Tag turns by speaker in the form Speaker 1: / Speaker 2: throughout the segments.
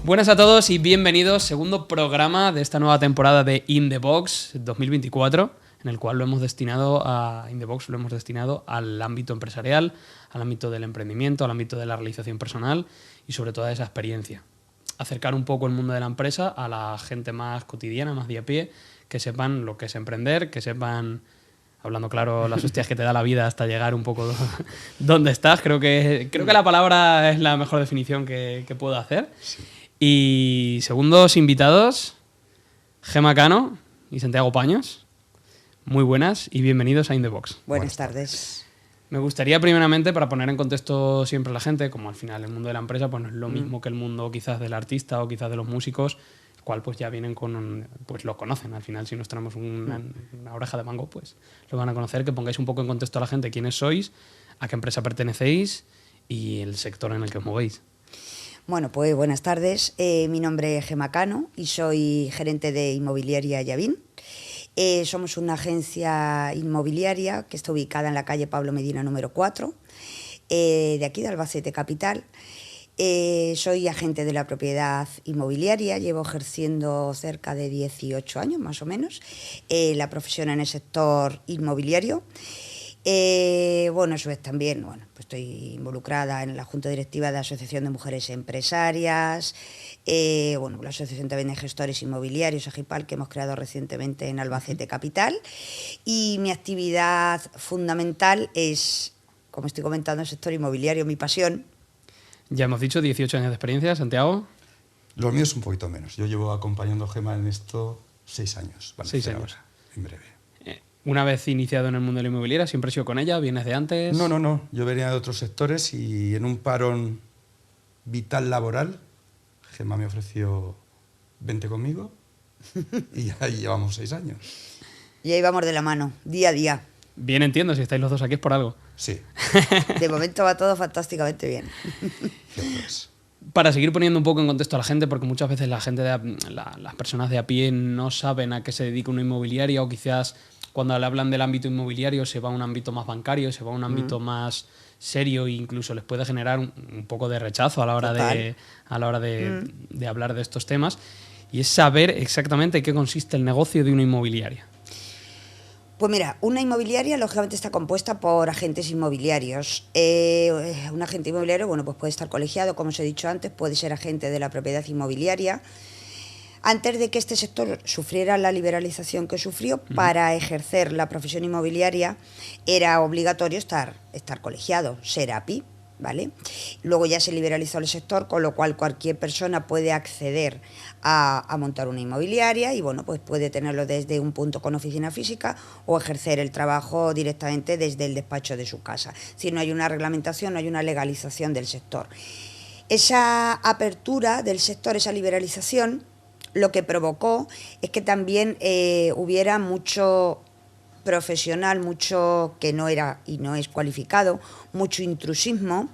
Speaker 1: Buenas a todos y bienvenidos, segundo programa de esta nueva temporada de In The Box 2024, en el cual lo hemos destinado al ámbito empresarial, al ámbito del emprendimiento, al ámbito de la realización personal y sobre todo a esa experiencia. Acercar un poco el mundo de la empresa a la gente más cotidiana, más de a pie, que sepan lo que es emprender, que sepan, hablando claro, las hostias que te da la vida hasta llegar un poco donde estás. Creo que la palabra es la mejor definición que puedo hacer.
Speaker 2: Sí.
Speaker 1: Y segundos invitados, Gemma Cano y Santiago Paños. Muy buenas y bienvenidos a In The Box.
Speaker 3: Buenas tardes.
Speaker 1: Me gustaría primeramente, para poner en contexto siempre a la gente, como al final el mundo de la empresa pues no es lo mismo que el mundo quizás del artista o quizás de los músicos, el cual pues ya vienen pues lo conocen. Al final, si nos traemos una oreja de mango, pues lo van a conocer. Que pongáis un poco en contexto a la gente quiénes sois, a qué empresa pertenecéis y el sector en el que os movéis.
Speaker 3: Bueno, pues buenas tardes. Mi nombre es Gemma Cano y soy gerente de Inmobiliaria Llavín. Somos una agencia inmobiliaria que está ubicada en la calle Pablo Medina número 4, de aquí de Albacete Capital. Soy agente de la propiedad inmobiliaria, llevo ejerciendo cerca de 18 años más o menos la profesión en el sector inmobiliario. Bueno, a su vez también, pues estoy involucrada en la Junta Directiva de la Asociación de Mujeres Empresarias, la Asociación también de Gestores Inmobiliarios, AGIPAL, que hemos creado recientemente en Albacete Capital. Y mi actividad fundamental es, como estoy comentando, el sector inmobiliario, mi pasión.
Speaker 1: Ya hemos dicho 18 años de experiencia, Santiago.
Speaker 2: Lo mío es un poquito menos. Yo llevo acompañando a Gemma en esto 6 años.
Speaker 1: 6 años.
Speaker 2: Ahora, en breve.
Speaker 1: Una vez iniciado en el mundo de la inmobiliaria, ¿siempre has sido con ella? ¿Vienes de antes?
Speaker 2: No. Yo venía de otros sectores y en un parón vital laboral, Gemma me ofreció 20 conmigo y ahí llevamos 6 años.
Speaker 3: Y ahí vamos de la mano, día a día.
Speaker 1: Bien, entiendo, si estáis los dos aquí es por algo.
Speaker 2: Sí.
Speaker 3: De momento va todo fantásticamente bien.
Speaker 2: Pues.
Speaker 1: Para seguir poniendo un poco en contexto a la gente, porque muchas veces las personas de a pie no saben a qué se dedica una inmobiliaria, o quizás cuando le hablan del ámbito inmobiliario se va a un ámbito más bancario, se va a un ámbito más serio e incluso les puede generar un poco de rechazo a la hora de hablar de estos temas. Y es saber exactamente en qué consiste el negocio de una inmobiliaria.
Speaker 3: Pues mira, una inmobiliaria lógicamente está compuesta por agentes inmobiliarios. Un agente inmobiliario, pues puede estar colegiado, como os he dicho antes, puede ser agente de la propiedad inmobiliaria. Antes de que este sector sufriera la liberalización que sufrió, para ejercer la profesión inmobiliaria era obligatorio estar colegiado, ser API, ¿vale? Luego ya se liberalizó el sector, con lo cual cualquier persona puede acceder a montar una inmobiliaria y pues puede tenerlo desde un punto con oficina física o ejercer el trabajo directamente desde el despacho de su casa. Es decir, no hay una reglamentación, no hay una legalización del sector. Esa apertura del sector, esa liberalización, lo que provocó es que también hubiera mucho profesional, mucho que no era y no es cualificado, mucho intrusismo,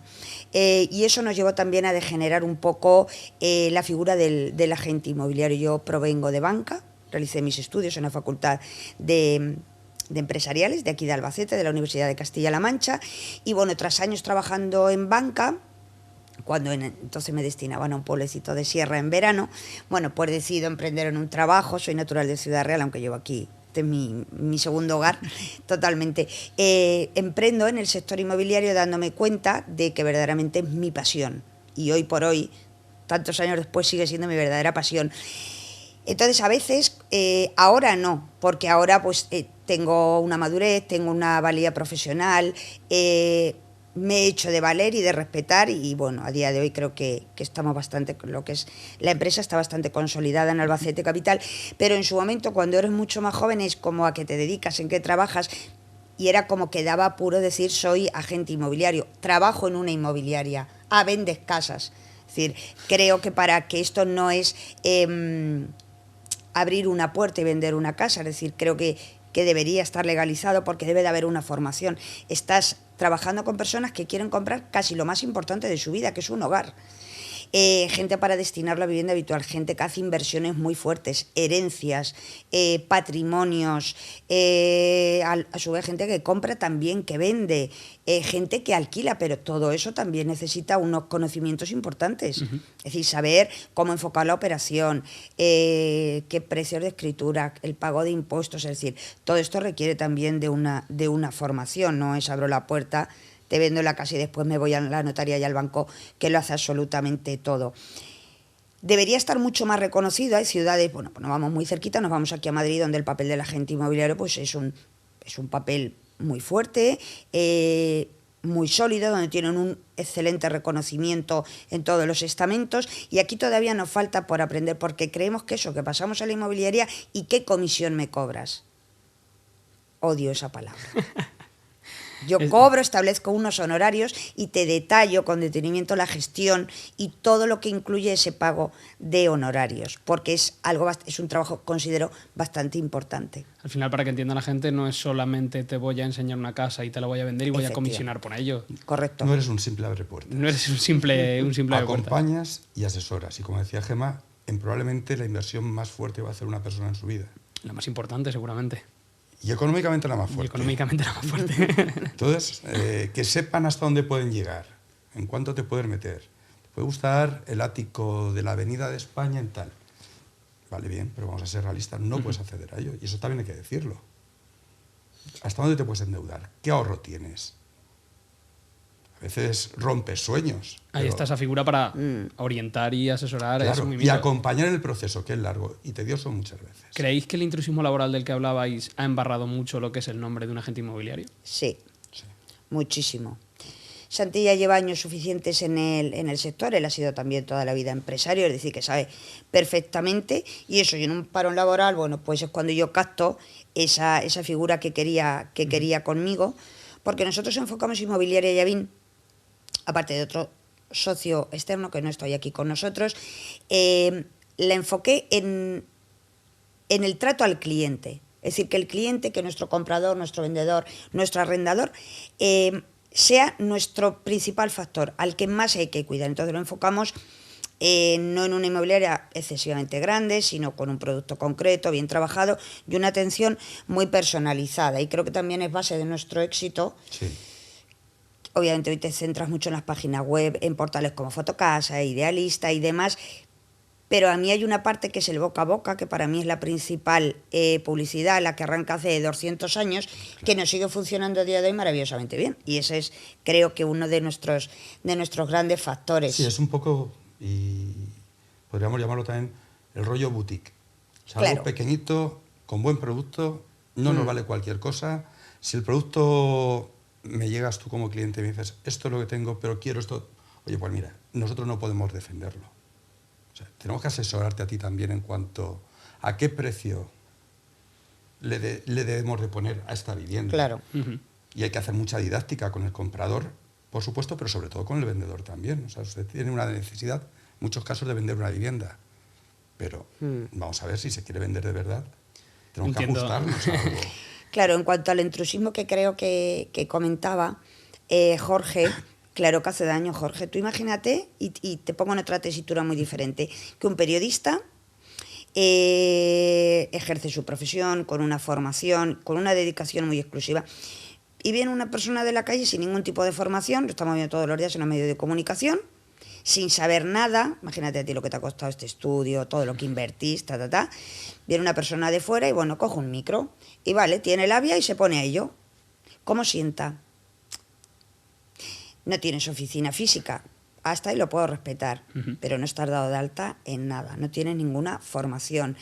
Speaker 3: y eso nos llevó también a degenerar un poco la figura del agente inmobiliario. Yo provengo de banca, realicé mis estudios en la Facultad de Empresariales de aquí de Albacete, de la Universidad de Castilla-La Mancha, y tras años trabajando en banca, cuando entonces me destinaban a un pueblecito de sierra en verano, pues decido emprender en un trabajo. Soy natural de Ciudad Real, aunque llevo aquí, este es mi segundo hogar, totalmente. Emprendo en el sector inmobiliario dándome cuenta de que verdaderamente es mi pasión. Y hoy por hoy, tantos años después, sigue siendo mi verdadera pasión. Entonces, a veces, ahora no, porque ahora tengo una madurez, tengo una valía profesional, me he hecho de valer y de respetar y a día de hoy creo que estamos bastante, lo que es la empresa está bastante consolidada en Albacete Capital, pero en su momento cuando eres mucho más joven es como a qué te dedicas, en qué trabajas, y era como que daba apuro decir soy agente inmobiliario, trabajo en una inmobiliaria, vendes casas. Es decir, creo que para que esto no es abrir una puerta y vender una casa, es decir, creo que debería estar legalizado porque debe de haber una formación. Estás trabajando con personas que quieren comprar casi lo más importante de su vida, que es un hogar. gente para destinarlo a vivienda habitual, gente que hace inversiones muy fuertes, herencias, patrimonios, a su vez gente que compra también, que vende, gente que alquila, pero todo eso también necesita unos conocimientos importantes. Es decir, saber cómo enfocar la operación, qué precios de escritura, el pago de impuestos, es decir, todo esto requiere también de una formación, no es abro la puerta, te vendo la casa y después me voy a la notaría y al banco, que lo hace absolutamente todo. Debería estar mucho más reconocido. Hay ciudades, bueno, pues nos vamos muy cerquita, nos vamos aquí a Madrid, donde el papel del agente inmobiliario pues es un papel muy fuerte, muy sólido, donde tienen un excelente reconocimiento en todos los estamentos, y aquí todavía nos falta por aprender, porque creemos que eso, que pasamos a la inmobiliaria y qué comisión me cobras. Odio esa palabra. Yo cobro, establezco unos honorarios y te detallo con detenimiento la gestión y todo lo que incluye ese pago de honorarios, porque es un trabajo, considero, bastante importante.
Speaker 1: Al final, para que entienda la gente, no es solamente te voy a enseñar una casa y te la voy a vender y voy a comisionar por ello.
Speaker 3: Correcto.
Speaker 2: No eres un simple abrepuertas.
Speaker 1: No eres un simple abrepuertas.
Speaker 2: Acompañas y asesoras. Y como decía Gemma, probablemente la inversión más fuerte va a hacer una persona en su vida.
Speaker 1: La más importante, seguramente.
Speaker 2: Y económicamente la más fuerte.
Speaker 1: Y económicamente la más fuerte.
Speaker 2: Entonces, que sepan hasta dónde pueden llegar, en cuánto te pueden meter. Te puede gustar el ático de la Avenida de España en tal. Vale, bien, pero vamos a ser realistas, no puedes acceder a ello. Y eso también hay que decirlo. ¿Hasta dónde te puedes endeudar? ¿Qué ahorro tienes? A veces rompes sueños.
Speaker 1: Ahí está esa figura para orientar y asesorar.
Speaker 2: Claro, y acompañar el proceso, que es largo y tedioso muchas veces.
Speaker 1: ¿Creéis que el intrusismo laboral del que hablabais ha embarrado mucho lo que es el nombre de un agente inmobiliario?
Speaker 3: Sí, muchísimo. Santilla lleva años suficientes en el sector, él ha sido también toda la vida empresario, es decir, que sabe perfectamente, y eso, y en un parón laboral, bueno, pues es cuando yo capto esa figura que quería conmigo, porque nosotros enfocamos Inmobiliaria Llavín, aparte de otro socio externo que no está aquí con nosotros, la enfoqué en el trato al cliente. Es decir, que el cliente, que nuestro comprador, nuestro vendedor, nuestro arrendador, sea nuestro principal factor, al que más hay que cuidar. Entonces lo enfocamos no en una inmobiliaria excesivamente grande, sino con un producto concreto, bien trabajado y una atención muy personalizada. Y creo que también es base de nuestro éxito.
Speaker 2: Sí.
Speaker 3: Obviamente hoy te centras mucho en las páginas web, en portales como Fotocasa, Idealista y demás, pero a mí hay una parte que es el boca a boca, que para mí es la principal publicidad, la que arranca hace 200 años, que nos sigue funcionando a día de hoy maravillosamente bien. Y ese es, creo que, uno de nuestros grandes factores.
Speaker 2: Sí, es un poco, y podríamos llamarlo también, el rollo boutique. O sea,
Speaker 3: Claro.
Speaker 2: algo pequeñito, con buen producto, no nos vale cualquier cosa. Si el producto me llegas tú como cliente y me dices, esto es lo que tengo, pero quiero esto, oye, pues mira, nosotros no podemos defenderlo. O sea, tenemos que asesorarte a ti también en cuanto a qué precio le debemos de poner a esta vivienda.
Speaker 3: Claro.
Speaker 2: Y hay que hacer mucha didáctica con el comprador, por supuesto, pero sobre todo con el vendedor también. O sea, usted tiene una necesidad, en muchos casos, de vender una vivienda. Pero vamos a ver, si se quiere vender de verdad, tenemos que ajustarnos a algo.
Speaker 3: Claro, en cuanto al intrusismo que creo que comentaba Jorge, claro que hace daño, Jorge. Tú imagínate, y te pongo en otra tesitura muy diferente, que un periodista ejerce su profesión con una formación, con una dedicación muy exclusiva, y viene una persona de la calle sin ningún tipo de formación, lo estamos viendo todos los días en los medios de comunicación, sin saber nada. Imagínate a ti lo que te ha costado este estudio, todo lo que invertís, viene una persona de fuera y bueno, coge un micro y vale, tiene labia y se pone a ello. ¿Cómo sienta? No tienes oficina física, hasta ahí lo puedo respetar, pero no estás dado de alta en nada, no tienes ninguna formación.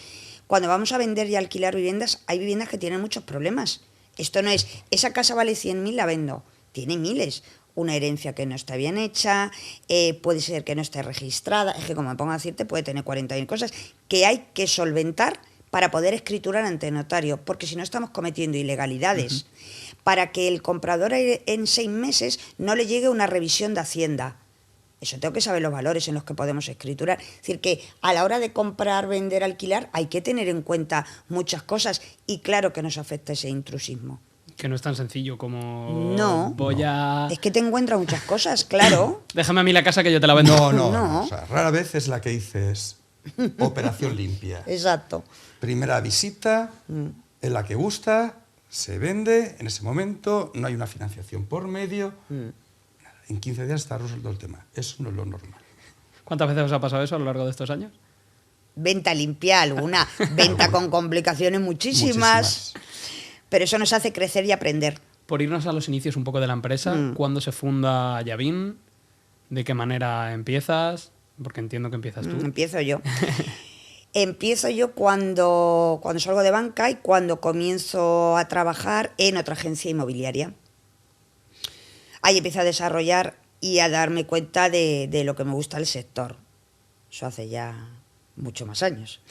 Speaker 3: Cuando vamos a vender y alquilar viviendas, hay viviendas que tienen muchos problemas. Esto no es, esa casa vale 100.000, la vendo, tiene miles. Una herencia que no está bien hecha, puede ser que no esté registrada, es que como me pongo a decirte, puede tener 40.000 cosas que hay que solventar para poder escriturar ante notario, porque si no estamos cometiendo ilegalidades. Para que el comprador en 6 meses no le llegue una revisión de Hacienda. Eso tengo que saber los valores en los que podemos escriturar. Es decir, que a la hora de comprar, vender, alquilar, hay que tener en cuenta muchas cosas y claro que nos afecta ese intrusismo.
Speaker 1: Que no es tan sencillo como
Speaker 3: No.
Speaker 1: voy a...
Speaker 3: Es que te encuentras muchas cosas, claro.
Speaker 1: Déjame a mí la casa que yo te la vendo.
Speaker 3: No.
Speaker 2: O sea, rara vez es la que dices operación limpia.
Speaker 3: Exacto.
Speaker 2: Primera visita, en la que gusta, se vende, en ese momento no hay una financiación por medio. En 15 días está resuelto el tema. Eso no es lo normal.
Speaker 1: ¿Cuántas veces os ha pasado eso a lo largo de estos años?
Speaker 3: Venta limpia alguna, venta con complicaciones muchísimas. Pero eso nos hace crecer y aprender.
Speaker 1: Por irnos a los inicios un poco de la empresa, ¿cuándo se funda Yavin? ¿De qué manera empiezas? Porque entiendo que empiezas tú.
Speaker 3: Empiezo yo. Empiezo yo cuando salgo de banca y cuando comienzo a trabajar en otra agencia inmobiliaria. Ahí empiezo a desarrollar y a darme cuenta de lo que me gusta el sector. Eso hace ya mucho más años.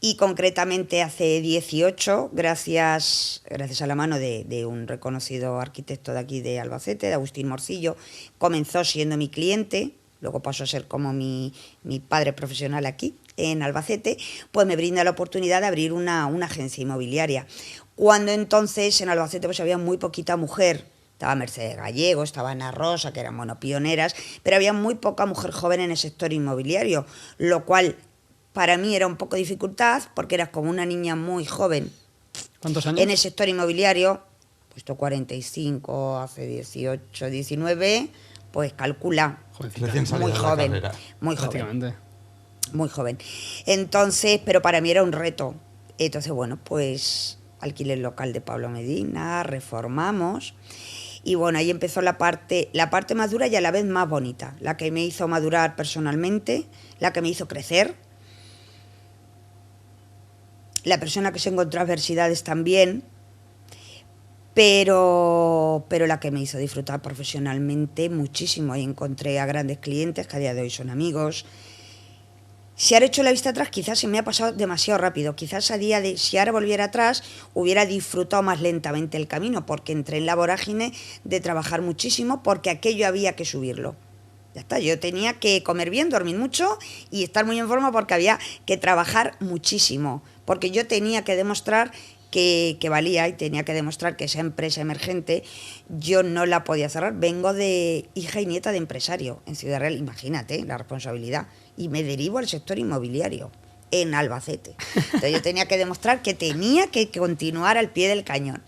Speaker 3: Y concretamente hace 18, gracias a la mano de un reconocido arquitecto de aquí de Albacete, de Agustín Morcillo, comenzó siendo mi cliente, luego pasó a ser como mi padre profesional aquí en Albacete, pues me brinda la oportunidad de abrir una agencia inmobiliaria. Cuando entonces en Albacete pues había muy poquita mujer, estaba Mercedes Gallego, estaba Ana Rosa, que eran pioneras, pero había muy poca mujer joven en el sector inmobiliario, lo cual para mí era un poco dificultad, porque eras como una niña muy joven.
Speaker 1: ¿Cuántos años?
Speaker 3: En el sector inmobiliario, puesto 45, hace 18, 19, pues calcula.
Speaker 1: Jovencita.
Speaker 2: Recién salida
Speaker 3: Muy
Speaker 2: de la
Speaker 3: joven,
Speaker 2: carrera.
Speaker 3: muy joven,
Speaker 1: Prácticamente.
Speaker 3: muy joven. Entonces, pero para mí era un reto. Entonces, bueno, pues alquilé el local de Pablo Medina, reformamos. Y bueno, ahí empezó la parte más dura y a la vez más bonita, la que me hizo madurar personalmente, la que me hizo crecer. La persona que se encontró adversidades también, pero la que me hizo disfrutar profesionalmente muchísimo. Ahí encontré a grandes clientes que a día de hoy son amigos. Si ahora echo la vista atrás, quizás se me ha pasado demasiado rápido. Quizás si ahora volviera atrás, hubiera disfrutado más lentamente el camino, porque entré en la vorágine de trabajar muchísimo, porque aquello había que subirlo. Ya está, yo tenía que comer bien, dormir mucho y estar muy en forma, porque había que trabajar muchísimo, porque yo tenía que demostrar que valía, y tenía que demostrar que esa empresa emergente yo no la podía cerrar. Vengo de hija y nieta de empresario en Ciudad Real, imagínate la responsabilidad, y me derivo al sector inmobiliario en Albacete. Entonces yo tenía que demostrar que tenía que continuar al pie del cañón.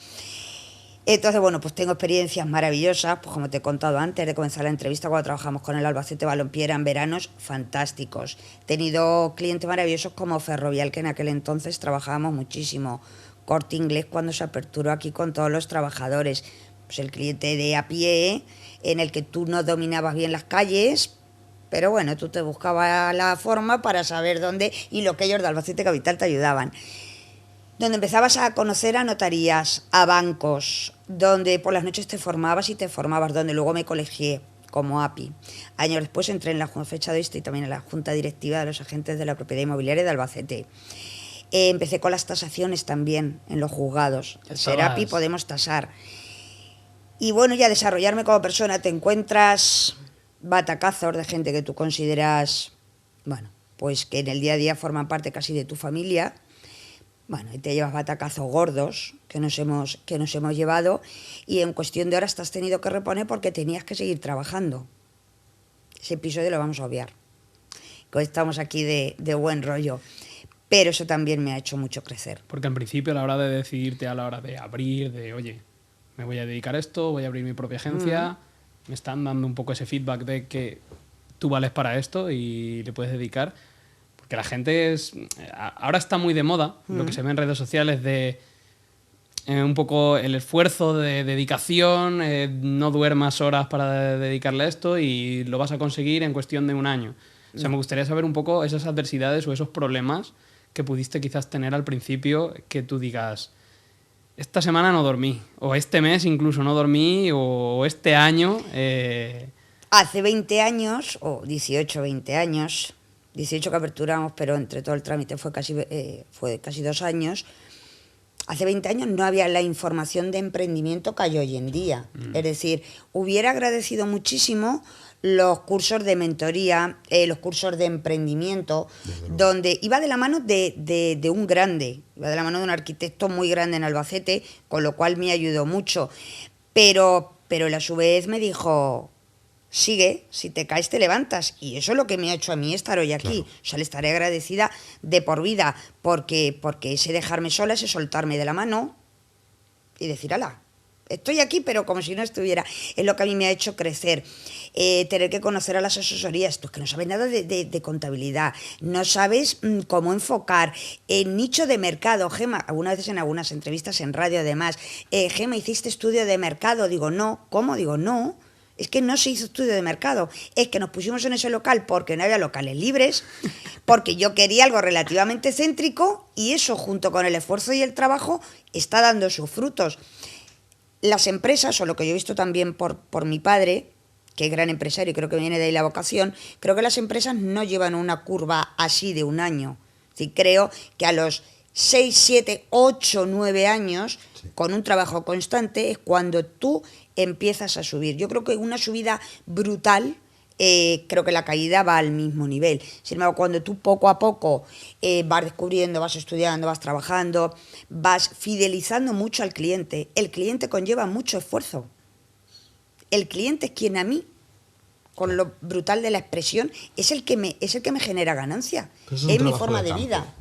Speaker 3: Entonces, bueno, pues tengo experiencias maravillosas, pues como te he contado antes de comenzar la entrevista, cuando trabajamos con el Albacete Balompié, eran veranos fantásticos. He tenido clientes maravillosos como Ferrovial, que en aquel entonces trabajábamos muchísimo, Corte Inglés cuando se aperturó aquí con todos los trabajadores, pues el cliente de a pie, en el que tú no dominabas bien las calles, pero bueno, tú te buscabas la forma para saber dónde, y lo que ellos de Albacete Capital te ayudaban. Donde empezabas a conocer a notarías, a bancos, donde por las noches te formabas, donde luego me colegié como API. Años después entré en la fecha de esto y también en la Junta Directiva de los Agentes de la Propiedad Inmobiliaria de Albacete. Empecé con las tasaciones también en los juzgados. Al ser API podemos tasar. Y bueno, ya desarrollarme como persona, te encuentras batacazos de gente que tú consideras, bueno, pues que en el día a día forman parte casi de tu familia. Bueno, y te llevas batacazos gordos que nos hemos llevado, y en cuestión de horas te has tenido que reponer porque tenías que seguir trabajando. Ese episodio lo vamos a obviar. Hoy estamos aquí de buen rollo. Pero eso también me ha hecho mucho crecer.
Speaker 1: Porque en principio a la hora de decidirte, a la hora de abrir, de oye, me voy a dedicar a esto, voy a abrir mi propia agencia, me están dando un poco ese feedback de que tú vales para esto y le puedes dedicar. Porque la gente ahora está muy de moda, lo que se ve en redes sociales, de un poco el esfuerzo de dedicación, no duermas horas para dedicarle a esto y lo vas a conseguir en cuestión de un año. O sea, me gustaría saber un poco esas adversidades o esos problemas que pudiste quizás tener al principio, que tú digas, esta semana no dormí, o este mes incluso no dormí, o este año...
Speaker 3: Hace 20 años, o 18, 20 años, 18 que aperturamos, pero entre todo el trámite fue casi 2 años. Hace 20 años no había la información de emprendimiento que hay hoy en día. Es decir, hubiera agradecido muchísimo los cursos de mentoría, los cursos de emprendimiento, donde iba de la mano de un grande, iba de la mano de un arquitecto muy grande en Albacete, con lo cual me ayudó mucho. Pero él a su vez me dijo, sigue, si te caes te levantas. Y eso es lo que me ha hecho a mí estar hoy aquí. Claro. O sea, le estaré agradecida de por vida, porque ese dejarme sola, ese soltarme de la mano y decir, ala, estoy aquí, pero como si no estuviera. Es lo que a mí me ha hecho crecer. Tener que conocer a las asesorías. Tú es que no sabes nada de contabilidad, no sabes cómo enfocar el nicho de mercado. Gema, algunas veces en algunas entrevistas en radio además, Gema, ¿hiciste estudio de mercado? Digo, no. ¿Cómo? Digo, no. Es que no se hizo estudio de mercado. Es que nos pusimos en ese local porque no había locales libres, porque yo quería algo relativamente céntrico y eso, junto con el esfuerzo y el trabajo, está dando sus frutos. Las empresas, o lo que yo he visto también por mi padre, que es gran empresario y creo que viene de ahí la vocación, creo que las empresas no llevan una curva así de un año. Sí, creo que a los 6, 7, 8, 9 años, sí, con un trabajo constante, es cuando tú empiezas a subir. Yo creo que una subida brutal, creo que la caída va al mismo nivel. Sin embargo, cuando tú poco a poco vas descubriendo, vas estudiando, vas trabajando, vas fidelizando mucho al cliente, el cliente conlleva mucho esfuerzo. El cliente es quien a mí, con lo brutal de la expresión, es el que me genera ganancia. Es mi forma de vida.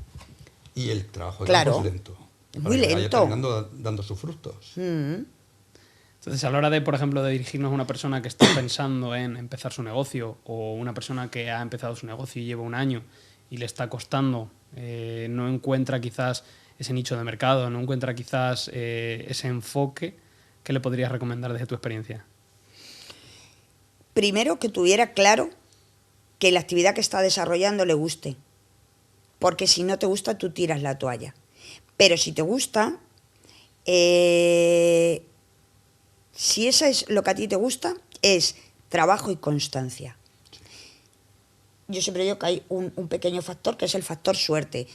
Speaker 2: Y el trabajo de campo es lento.
Speaker 3: Muy lento.
Speaker 2: Vaya dando sus frutos.
Speaker 1: Entonces, a la hora de, por ejemplo, de dirigirnos a una persona que está pensando en empezar su negocio o una persona que ha empezado su negocio y lleva un año y le está costando, no encuentra quizás ese nicho de mercado, no encuentra quizás ese enfoque, ¿qué le podrías recomendar desde tu experiencia?
Speaker 3: Primero, que tuviera claro que la actividad que está desarrollando le guste. Porque si no te gusta, tú tiras la toalla. Pero si te gusta, si eso es lo que a ti te gusta, es trabajo y constancia. Yo siempre digo que hay un pequeño factor, que es el factor suerte.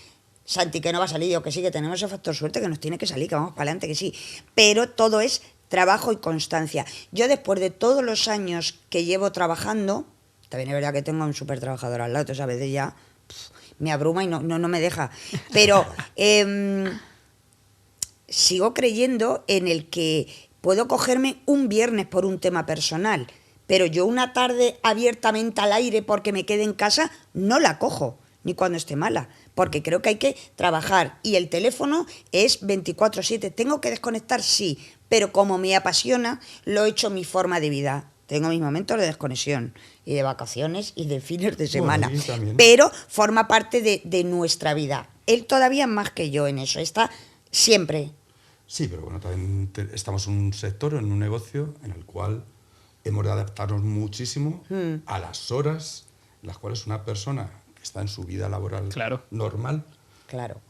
Speaker 3: Santi, que no va a salir, o que sí, que tenemos ese factor suerte, que nos tiene que salir, que vamos para adelante, que sí. Pero todo es trabajo y constancia. Yo, después de todos los años que llevo trabajando, también es verdad que tengo a un súper trabajador al lado, entonces a veces ya me abruma y no me deja. Pero sigo creyendo en el que puedo cogerme un viernes por un tema personal, pero yo una tarde abiertamente al aire porque me quede en casa, no la cojo, ni cuando esté mala, porque creo que hay que trabajar. Y el teléfono es 24/7. ¿Tengo que desconectar? Sí, pero como me apasiona, lo he hecho mi forma de vida. Tengo mis momentos de desconexión y de vacaciones y de fines de semana, pero forma parte de nuestra vida. Él todavía más que yo en eso, está siempre.
Speaker 2: Sí, pero bueno, también estamos en un sector, en un negocio en el cual hemos de adaptarnos muchísimo a las horas en las cuales una persona que está en su vida laboral normal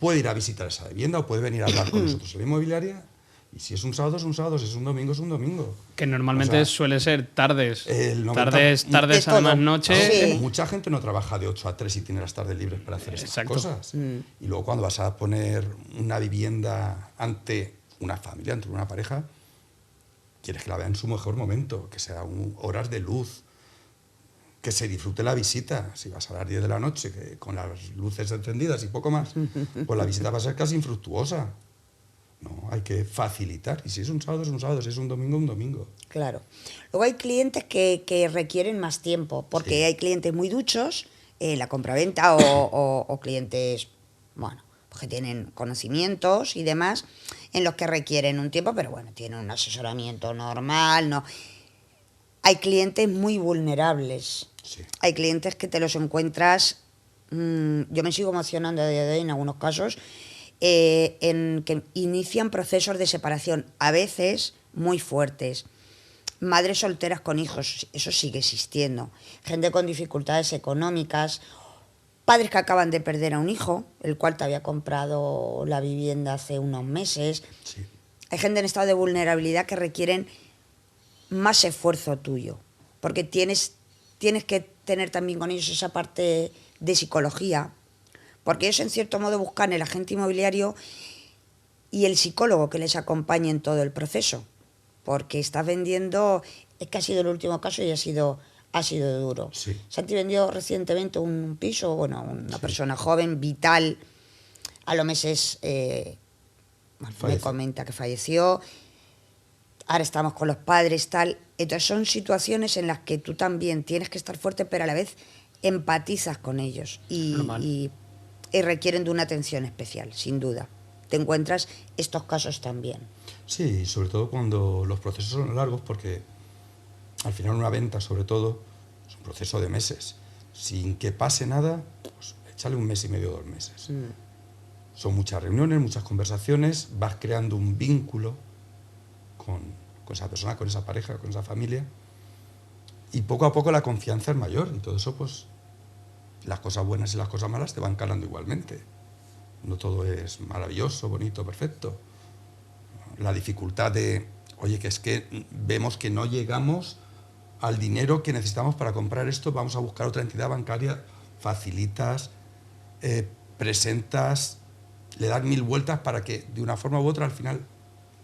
Speaker 2: puede ir a visitar esa vivienda o puede venir a hablar con nosotros en la inmobiliaria. Y si es un sábado, es un sábado, si es un domingo, es un domingo.
Speaker 1: Que normalmente suele ser tardes. Tardes además noche.
Speaker 2: Sí. Mucha gente no trabaja de 8 a 3 y tiene las tardes libres para hacer estas cosas. Y luego cuando vas a poner una vivienda ante una familia, ante una pareja, quieres que la vea en su mejor momento, que sea horas de luz, que se disfrute la visita. Si vas a las 10 de la noche con las luces encendidas y poco más, pues la visita va a ser casi infructuosa. No, hay que facilitar. Y si es un sábado, es un sábado. Si es un domingo, un domingo.
Speaker 3: Claro. Luego hay clientes que requieren más tiempo, porque hay clientes muy duchos, la compraventa o clientes, bueno, que tienen conocimientos y demás, en los que requieren un tiempo, pero bueno, tienen un asesoramiento normal, no. Hay clientes muy vulnerables. Sí. Hay clientes que te los encuentras, yo me sigo emocionando a día de hoy en algunos casos, en que inician procesos de separación, a veces muy fuertes. Madres solteras con hijos, eso sigue existiendo. Gente con dificultades económicas, padres que acaban de perder a un hijo, el cual te había comprado la vivienda hace unos meses. Sí. Hay gente en estado de vulnerabilidad que requieren más esfuerzo tuyo, porque tienes que tener también con ellos esa parte de psicología, porque ellos en cierto modo buscan el agente inmobiliario y el psicólogo que les acompañe en todo el proceso, porque estás vendiendo, es que ha sido el último caso y ha sido ha sido duro.
Speaker 2: Sí.
Speaker 3: Santi vendió recientemente un piso, bueno, una persona joven, vital, a los meses me comenta que falleció. Ahora estamos con los padres, tal. Entonces son situaciones en las que tú también tienes que estar fuerte, pero a la vez empatizas con ellos y requieren de una atención especial, sin duda. Te encuentras estos casos también.
Speaker 2: Sí, sobre todo cuando los procesos son largos, porque al final una venta, sobre todo, es un proceso de meses. Sin que pase nada, pues échale 1 mes y medio, 2 meses. Son muchas reuniones, muchas conversaciones, vas creando un vínculo con esa persona, con esa pareja, con esa familia, y poco a poco la confianza es mayor, y todo eso, pues, las cosas buenas y las cosas malas te van calando igualmente. No todo es maravilloso, bonito, perfecto. La dificultad de, oye, que es que vemos que no llegamos al dinero que necesitamos para comprar esto, vamos a buscar otra entidad bancaria, facilitas, presentas, le das 1000 vueltas para que de una forma u otra al final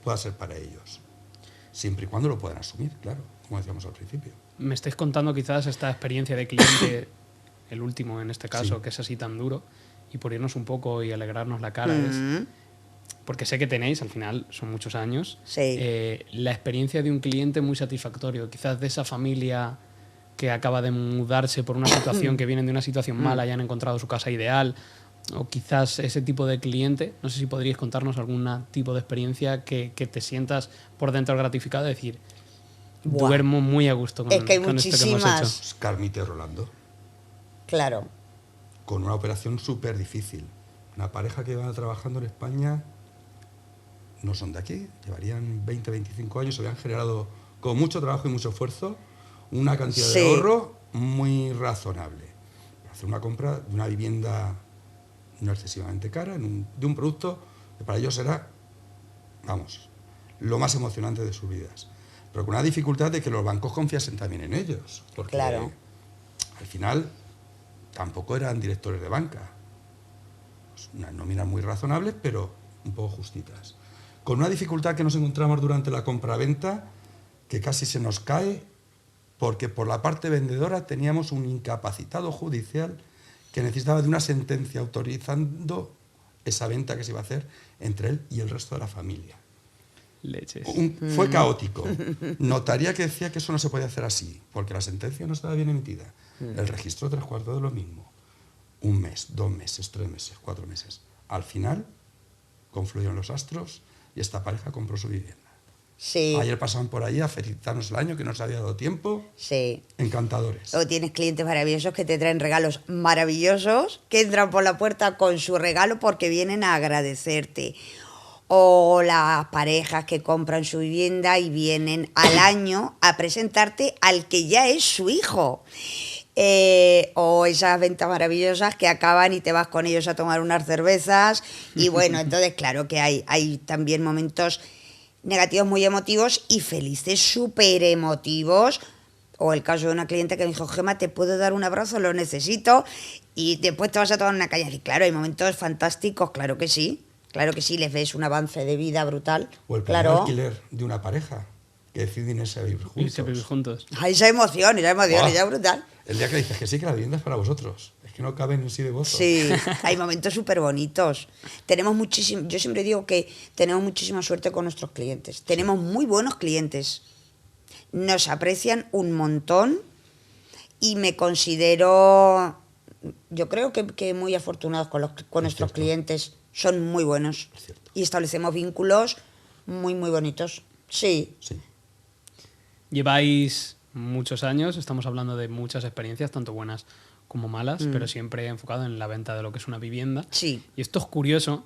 Speaker 2: pueda ser para ellos. Siempre y cuando lo puedan asumir, claro, como decíamos al principio.
Speaker 1: Me estáis contando quizás esta experiencia de cliente, el último en este caso,
Speaker 2: Sí.
Speaker 1: que es así tan duro, y por irnos un poco y alegrarnos la cara es... Porque sé que tenéis, al final son muchos años,
Speaker 3: Sí.
Speaker 1: la experiencia de un cliente muy satisfactorio, quizás de esa familia que acaba de mudarse por una situación, que vienen de una situación mala y han encontrado su casa ideal, o quizás ese tipo de cliente. No sé si podríais contarnos algún tipo de experiencia que te sientas por dentro gratificado y decir,
Speaker 3: Buah.
Speaker 1: duermo muy a gusto con,
Speaker 3: Es que hay
Speaker 1: con esto que hemos
Speaker 3: muchísimas.
Speaker 1: hecho.
Speaker 2: Pues Carmite Rolando,
Speaker 3: Claro.
Speaker 2: con una operación súper difícil. Una pareja que iba trabajando en España, no son de aquí, llevarían 20, 25 años, se habían generado con mucho trabajo y mucho esfuerzo una cantidad
Speaker 3: Sí.
Speaker 2: de ahorro muy razonable. Para hacer una compra de una vivienda no excesivamente cara, de un producto que para ellos era, vamos, lo más emocionante de sus vidas. Pero con una dificultad de que los bancos confiasen también en ellos. Porque
Speaker 3: Claro.
Speaker 2: al final tampoco eran directores de banca. Pues unas nóminas muy razonables, pero un poco justitas. Con una dificultad que nos encontramos durante la compraventa, que casi se nos cae, porque por la parte vendedora teníamos un incapacitado judicial que necesitaba de una sentencia autorizando esa venta que se iba a hacer entre él y el resto de la familia.
Speaker 1: Leches.
Speaker 2: Fue caótico. Notaría que decía que eso no se podía hacer así, porque la sentencia no estaba bien emitida. El registro 3/4 de lo mismo. 1 mes, 2 meses, 3 meses, 4 meses. Al final, confluyeron los astros y esta pareja compró su vivienda.
Speaker 3: Sí.
Speaker 2: Ayer pasaban por ahí a felicitarnos el año, que nos había dado tiempo.
Speaker 3: Sí.
Speaker 2: Encantadores.
Speaker 3: O tienes clientes maravillosos que te traen regalos maravillosos, que entran por la puerta con su regalo porque vienen a agradecerte. O las parejas que compran su vivienda y vienen al año a presentarte al que ya es su hijo. O esas ventas maravillosas que acaban y te vas con ellos a tomar unas cervezas. Y bueno, entonces claro que hay también momentos negativos muy emotivos y felices súper emotivos. O el caso de una cliente que me dijo, Gemma, ¿te puedo dar un abrazo? Lo necesito. Y después te vas a tomar una caña. Y claro, hay momentos fantásticos, claro que sí. Claro que sí, les ves un avance de vida brutal.
Speaker 2: O el primer
Speaker 3: Claro.
Speaker 2: alquiler de una pareja que deciden irse a vivir juntos.
Speaker 1: Irse a vivir juntos.
Speaker 3: Ay, esa emoción,
Speaker 2: Buah.
Speaker 3: esa brutal.
Speaker 2: El día que dices que sí, que la vivienda es para vosotros. Es que no caben en sí de gozo.
Speaker 3: Sí, hay momentos súper bonitos. Tenemos muchísimo, yo siempre digo que tenemos muchísima suerte con nuestros clientes. Tenemos muy buenos clientes. Nos aprecian un montón y me considero, yo creo que muy afortunados con nuestros
Speaker 2: cierto.
Speaker 3: clientes. Son muy buenos.
Speaker 2: Es cierto.
Speaker 3: Y establecemos vínculos muy, muy bonitos. Sí.
Speaker 2: Sí.
Speaker 1: Lleváis muchos años, estamos hablando de muchas experiencias, tanto buenas como malas, pero siempre enfocado en la venta de lo que es una vivienda.
Speaker 3: Sí.
Speaker 1: Y esto es curioso,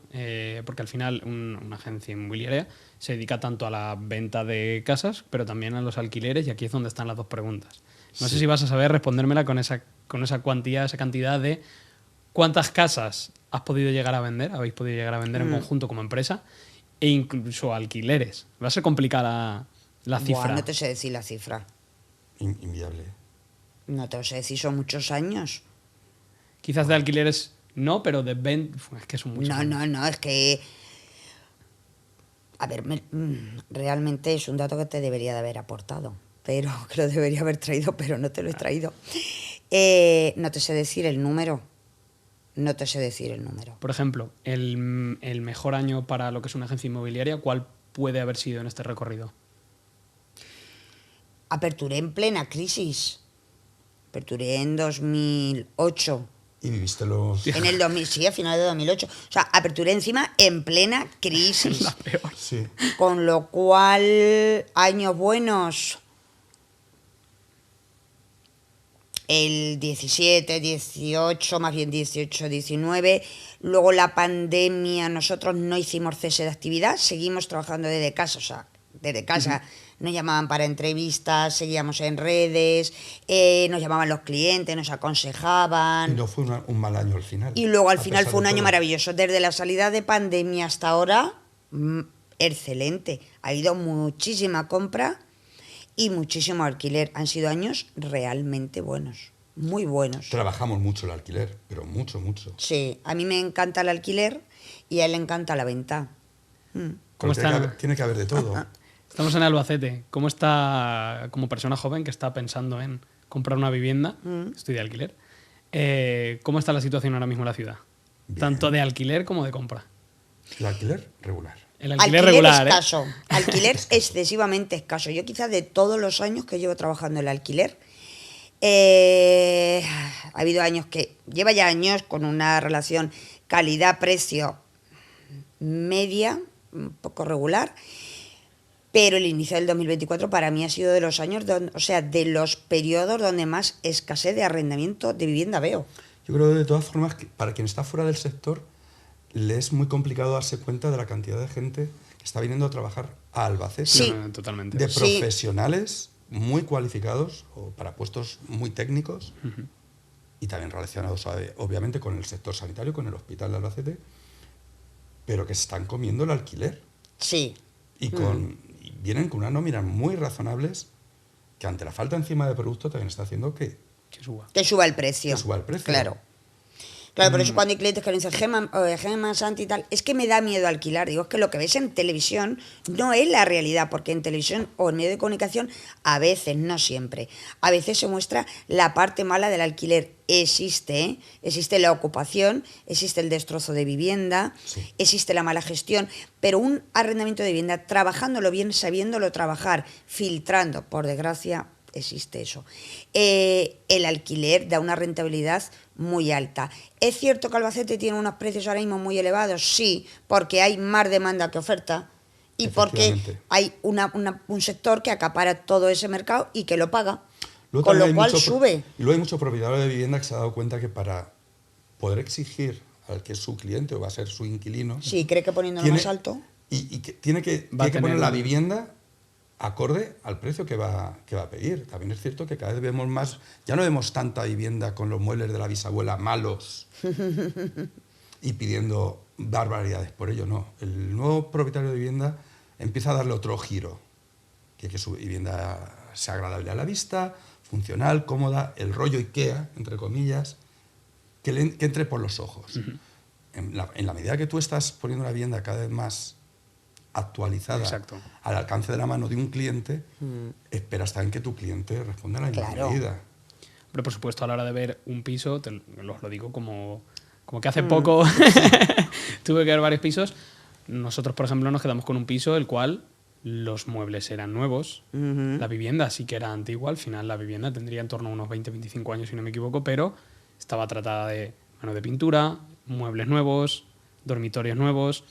Speaker 1: porque al final una agencia inmobiliaria se dedica tanto a la venta de casas, pero también a los alquileres, y aquí es donde están las dos preguntas. No sé si vas a saber respondérmela con esa cuantía, esa cantidad de cuántas casas has podido llegar a vender, habéis podido llegar a vender en conjunto como empresa, e incluso alquileres. Va a ser complicada la
Speaker 3: Buah,
Speaker 1: cifra.
Speaker 3: no te sé decir la cifra.
Speaker 2: Inviable.
Speaker 3: No te lo sé decir, son muchos años.
Speaker 1: Quizás de alquileres no, pero de venta es que son muchos.
Speaker 3: No, es que... A ver, realmente es un dato que te debería de haber aportado. pero que lo debería haber traído, pero no te lo he traído. No te sé decir el número. No te sé decir el número.
Speaker 1: Por ejemplo, el mejor año para lo que es una agencia inmobiliaria, ¿cuál puede haber sido en este recorrido?
Speaker 3: Aperturé en plena crisis. Aperturé en 2008.
Speaker 2: Y viviste los...
Speaker 3: En el 2000, sí, a finales de 2008. O sea, aperturé encima en plena crisis.
Speaker 1: La peor.
Speaker 2: Sí.
Speaker 3: Con lo cual, años buenos. El 17, 18, más bien 18, 19. Luego la pandemia, nosotros no hicimos cese de actividad, seguimos trabajando desde casa, o sea, desde casa. Nos llamaban para entrevistas, seguíamos en redes, nos llamaban los clientes, nos
Speaker 2: Y
Speaker 3: aconsejaban.
Speaker 2: no fue un mal año al final.
Speaker 3: Y luego al
Speaker 2: a
Speaker 3: final
Speaker 2: pesar
Speaker 3: fue un
Speaker 2: de
Speaker 3: año
Speaker 2: todo.
Speaker 3: maravilloso. Desde la salida de pandemia hasta ahora, excelente. Ha ido muchísima compra y muchísimo alquiler. Han sido años realmente buenos, muy buenos.
Speaker 2: Trabajamos mucho el alquiler, pero mucho, mucho.
Speaker 3: Sí, a mí me encanta el alquiler y a él le encanta la venta.
Speaker 1: ¿Cómo
Speaker 2: Pero
Speaker 1: está?
Speaker 2: tiene que haber de todo.
Speaker 1: Estamos en Albacete. ¿Cómo está, como persona joven que está pensando en comprar una vivienda? Estoy de alquiler. ¿Cómo está la situación ahora mismo en la ciudad?
Speaker 2: Bien.
Speaker 1: Tanto de alquiler como de compra.
Speaker 2: El alquiler regular.
Speaker 1: El alquiler regular,
Speaker 3: escaso, alquiler excesivamente escaso. Yo quizás de todos los años que llevo trabajando en el alquiler, ha habido años que, lleva ya años con una relación calidad-precio media, un poco regular, pero el inicio del 2024 para mí ha sido de los años, o sea, de los periodos donde más escasez de arrendamiento de vivienda veo.
Speaker 2: Yo creo de todas formas que para quien está fuera del sector le es muy complicado darse cuenta de la cantidad de gente que está viniendo a trabajar a Albacete.
Speaker 3: Sí.
Speaker 1: No, no, totalmente.
Speaker 2: De
Speaker 3: Sí.
Speaker 2: profesionales muy cualificados o para puestos muy técnicos y también relacionados obviamente con el sector sanitario, con el hospital de Albacete, pero que se están comiendo el alquiler
Speaker 3: Sí,
Speaker 2: y vienen con unas nóminas muy razonables que ante la falta encima de producto también está haciendo que
Speaker 1: Que suba.
Speaker 3: que suba el precio.
Speaker 2: Que suba el precio.
Speaker 3: Claro. Claro, por eso cuando hay clientes que me dicen Gemma, Santi y tal, es que me da miedo alquilar. Digo, es que lo que ves en televisión no es la realidad, porque en televisión o en medio de comunicación, a veces, no siempre, a veces se muestra la parte mala del alquiler. Existe, ¿eh? Existe la ocupación, existe el destrozo de vivienda,
Speaker 2: Sí.
Speaker 3: existe la mala gestión, pero un arrendamiento de vivienda, trabajándolo bien, sabiéndolo trabajar, filtrando, por desgracia, existe eso. El alquiler da una rentabilidad muy alta. ¿Es cierto que Albacete tiene unos precios ahora mismo muy elevados? Sí, porque hay más demanda que oferta y porque
Speaker 2: Efectivamente.
Speaker 3: hay un sector que acapara todo ese mercado y que lo paga,
Speaker 2: Luego
Speaker 3: con
Speaker 2: también
Speaker 3: lo
Speaker 2: hay
Speaker 3: cual
Speaker 2: mucho
Speaker 3: sube.
Speaker 2: Y luego hay mucho propietario de vivienda que se ha dado cuenta que para poder exigir al que es su cliente o va a ser su inquilino,
Speaker 3: Sí, cree que poniéndolo
Speaker 2: tiene-
Speaker 3: más alto.
Speaker 2: y que tiene que
Speaker 1: Va a
Speaker 2: poner
Speaker 1: tener
Speaker 2: la
Speaker 1: un-
Speaker 2: vivienda acorde al precio que va a pedir. También es cierto que cada vez vemos más, ya no vemos tanta vivienda con los muebles de la bisabuela malos y pidiendo barbaridades por ello, no. El nuevo propietario de vivienda empieza a darle otro giro, que su vivienda sea agradable a la vista, funcional, cómoda, el rollo IKEA, entre comillas, que entre por los ojos. En la medida que tú estás poniendo la vivienda cada vez más actualizada
Speaker 1: Exacto.
Speaker 2: al alcance de la mano de un cliente, esperas también que tu cliente responda a la misma
Speaker 3: Claro.
Speaker 2: medida.
Speaker 1: Pero por supuesto, a la hora de ver un piso, os lo digo como que hace poco tuve que ver varios pisos. Nosotros, por ejemplo, nos quedamos con un piso el cual los muebles eran nuevos, la vivienda sí que era antigua, al final la vivienda tendría en torno a unos 20-25 años, si no me equivoco, pero estaba tratada de mano de pintura, muebles nuevos, dormitorios nuevos,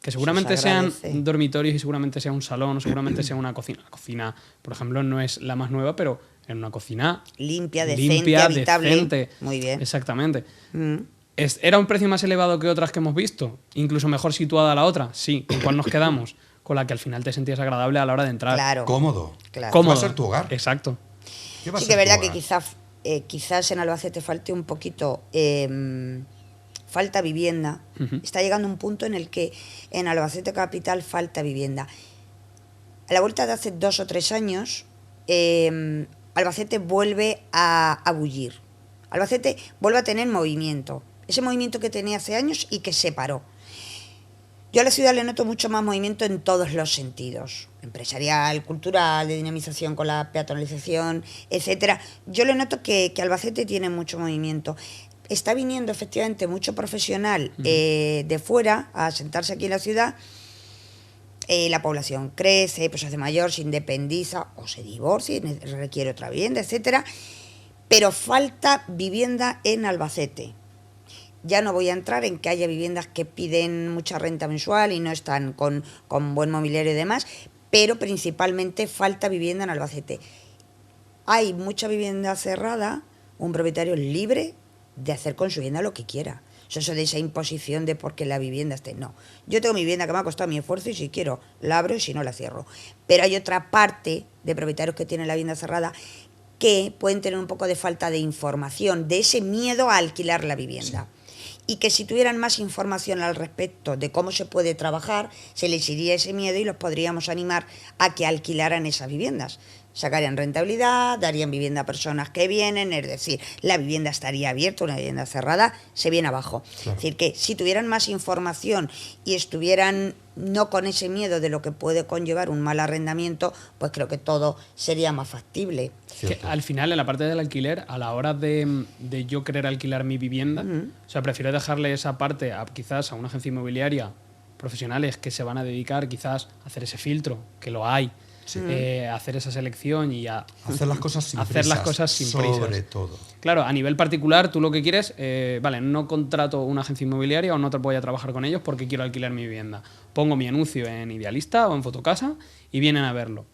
Speaker 1: que seguramente
Speaker 3: se
Speaker 1: sean
Speaker 3: agradece.
Speaker 1: dormitorios y seguramente sea un salón o seguramente sea una cocina. La cocina, por ejemplo, no es la más nueva, pero en una cocina
Speaker 3: Limpia, decente, habitable.
Speaker 1: decente.
Speaker 3: Muy bien.
Speaker 1: Exactamente.
Speaker 3: Mm.
Speaker 1: ¿Era un precio más elevado que otras que hemos visto? ¿Incluso mejor situada la otra? Sí. ¿Con cuál nos quedamos? Con la que al final te sentías agradable a la hora de entrar.
Speaker 3: Claro.
Speaker 2: Cómodo.
Speaker 3: Claro.
Speaker 1: Cómodo.
Speaker 2: Va a ser tu hogar.
Speaker 1: Exacto.
Speaker 2: ¿Qué va a
Speaker 3: Sí
Speaker 2: ser
Speaker 3: que es verdad
Speaker 2: tu
Speaker 3: que
Speaker 2: hogar?
Speaker 3: quizás en Albacete falte un poquito, falta vivienda. Está llegando un punto en el que en Albacete capital falta vivienda. A la vuelta de hace 2 o 3 años, Albacete vuelve a bullir. Albacete vuelve a tener movimiento. Ese movimiento que tenía hace años y que se paró. Yo a la ciudad le noto mucho más movimiento en todos los sentidos, empresarial, cultural, de dinamización con la peatonalización, etcétera. Yo le noto que Albacete tiene mucho movimiento. Está viniendo efectivamente mucho profesional de fuera a sentarse aquí en la ciudad. La población crece, pues se hace mayor, se independiza o se divorcia, requiere otra vivienda, etcétera. Pero falta vivienda en Albacete. Ya no voy a entrar en que haya viviendas que piden mucha renta mensual y no están con buen mobiliario y demás, pero principalmente falta vivienda en Albacete. Hay mucha vivienda cerrada, un propietario libre de hacer con su vivienda lo que quiera. Eso de esa imposición de porque la vivienda esté. No, yo tengo mi vivienda que me ha costado mi esfuerzo y si quiero la abro y si no la cierro. Pero hay otra parte de propietarios que tienen la vivienda cerrada que pueden tener un poco de falta de información, de ese miedo a alquilar la vivienda. Sí. Y que si tuvieran más información al respecto de cómo se puede trabajar, se les iría ese miedo y los podríamos animar a que alquilaran esas viviendas. Sacarían rentabilidad, darían vivienda a personas que vienen, es decir, la vivienda estaría abierta, una vivienda cerrada se viene abajo. Claro. Es decir, que si tuvieran más información y estuvieran no con ese miedo de lo que puede conllevar un mal arrendamiento, pues creo que todo sería más factible.
Speaker 1: Que al final, en la parte del alquiler, a la hora de yo querer alquilar mi vivienda, o sea, prefiero dejarle esa parte quizás a una agencia inmobiliaria, profesionales que se van a dedicar quizás a hacer ese filtro, que lo hay, sí. Hacer esa selección y
Speaker 2: hacer las cosas sin
Speaker 1: hacer las cosas sin prisas.
Speaker 2: Sobre todo.
Speaker 1: Claro, a nivel particular, tú lo que quieres, vale, no contrato una agencia inmobiliaria o no voy a trabajar con ellos porque quiero alquilar mi vivienda. Pongo mi anuncio en Idealista o en Fotocasa y vienen a verlo.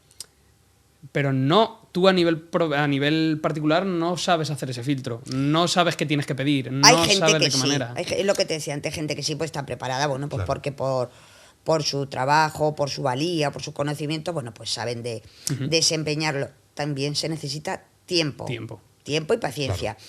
Speaker 1: Pero no, tú a nivel particular no sabes hacer ese filtro, no sabes qué tienes que pedir, no sabes de qué manera.
Speaker 3: Es lo que te decía antes, gente que sí pues está preparada, bueno, pues claro. Porque por su trabajo, por su valía, por sus conocimientos, bueno, pues saben de desempeñarlo. También se necesita tiempo y paciencia. Claro.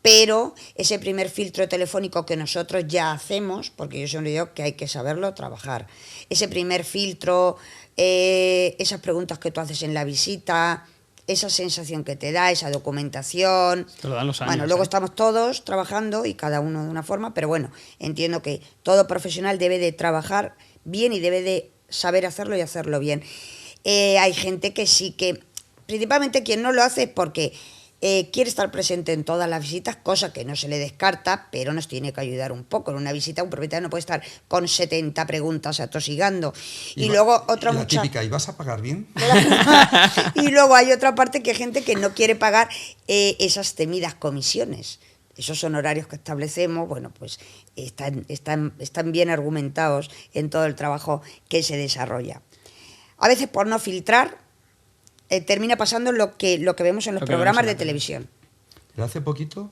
Speaker 3: Pero ese primer filtro telefónico que nosotros ya hacemos, porque yo siempre digo que hay que saberlo trabajar, ese primer filtro, esas preguntas que tú haces en la visita, esa sensación que te da, esa documentación.
Speaker 1: Te lo dan los años.
Speaker 3: Bueno, luego estamos todos trabajando y cada uno de una forma, pero bueno, entiendo que todo profesional debe de trabajar bien y debe de saber hacerlo y hacerlo bien. Hay gente que sí que, principalmente quien no lo hace es porque quiere estar presente en todas las visitas, cosa que no se le descarta, pero nos tiene que ayudar un poco. En una visita un propietario no puede estar con 70 preguntas atosigando. Y luego otra mucha...
Speaker 2: típica, ¿y vas a pagar bien?
Speaker 3: Y luego hay otra parte que hay gente que no quiere pagar esas temidas comisiones. Esos honorarios que establecemos, bueno, pues están bien argumentados en todo el trabajo que se desarrolla. A veces por no filtrar, termina pasando lo que vemos en los programas de televisión.
Speaker 2: Pero hace poquito,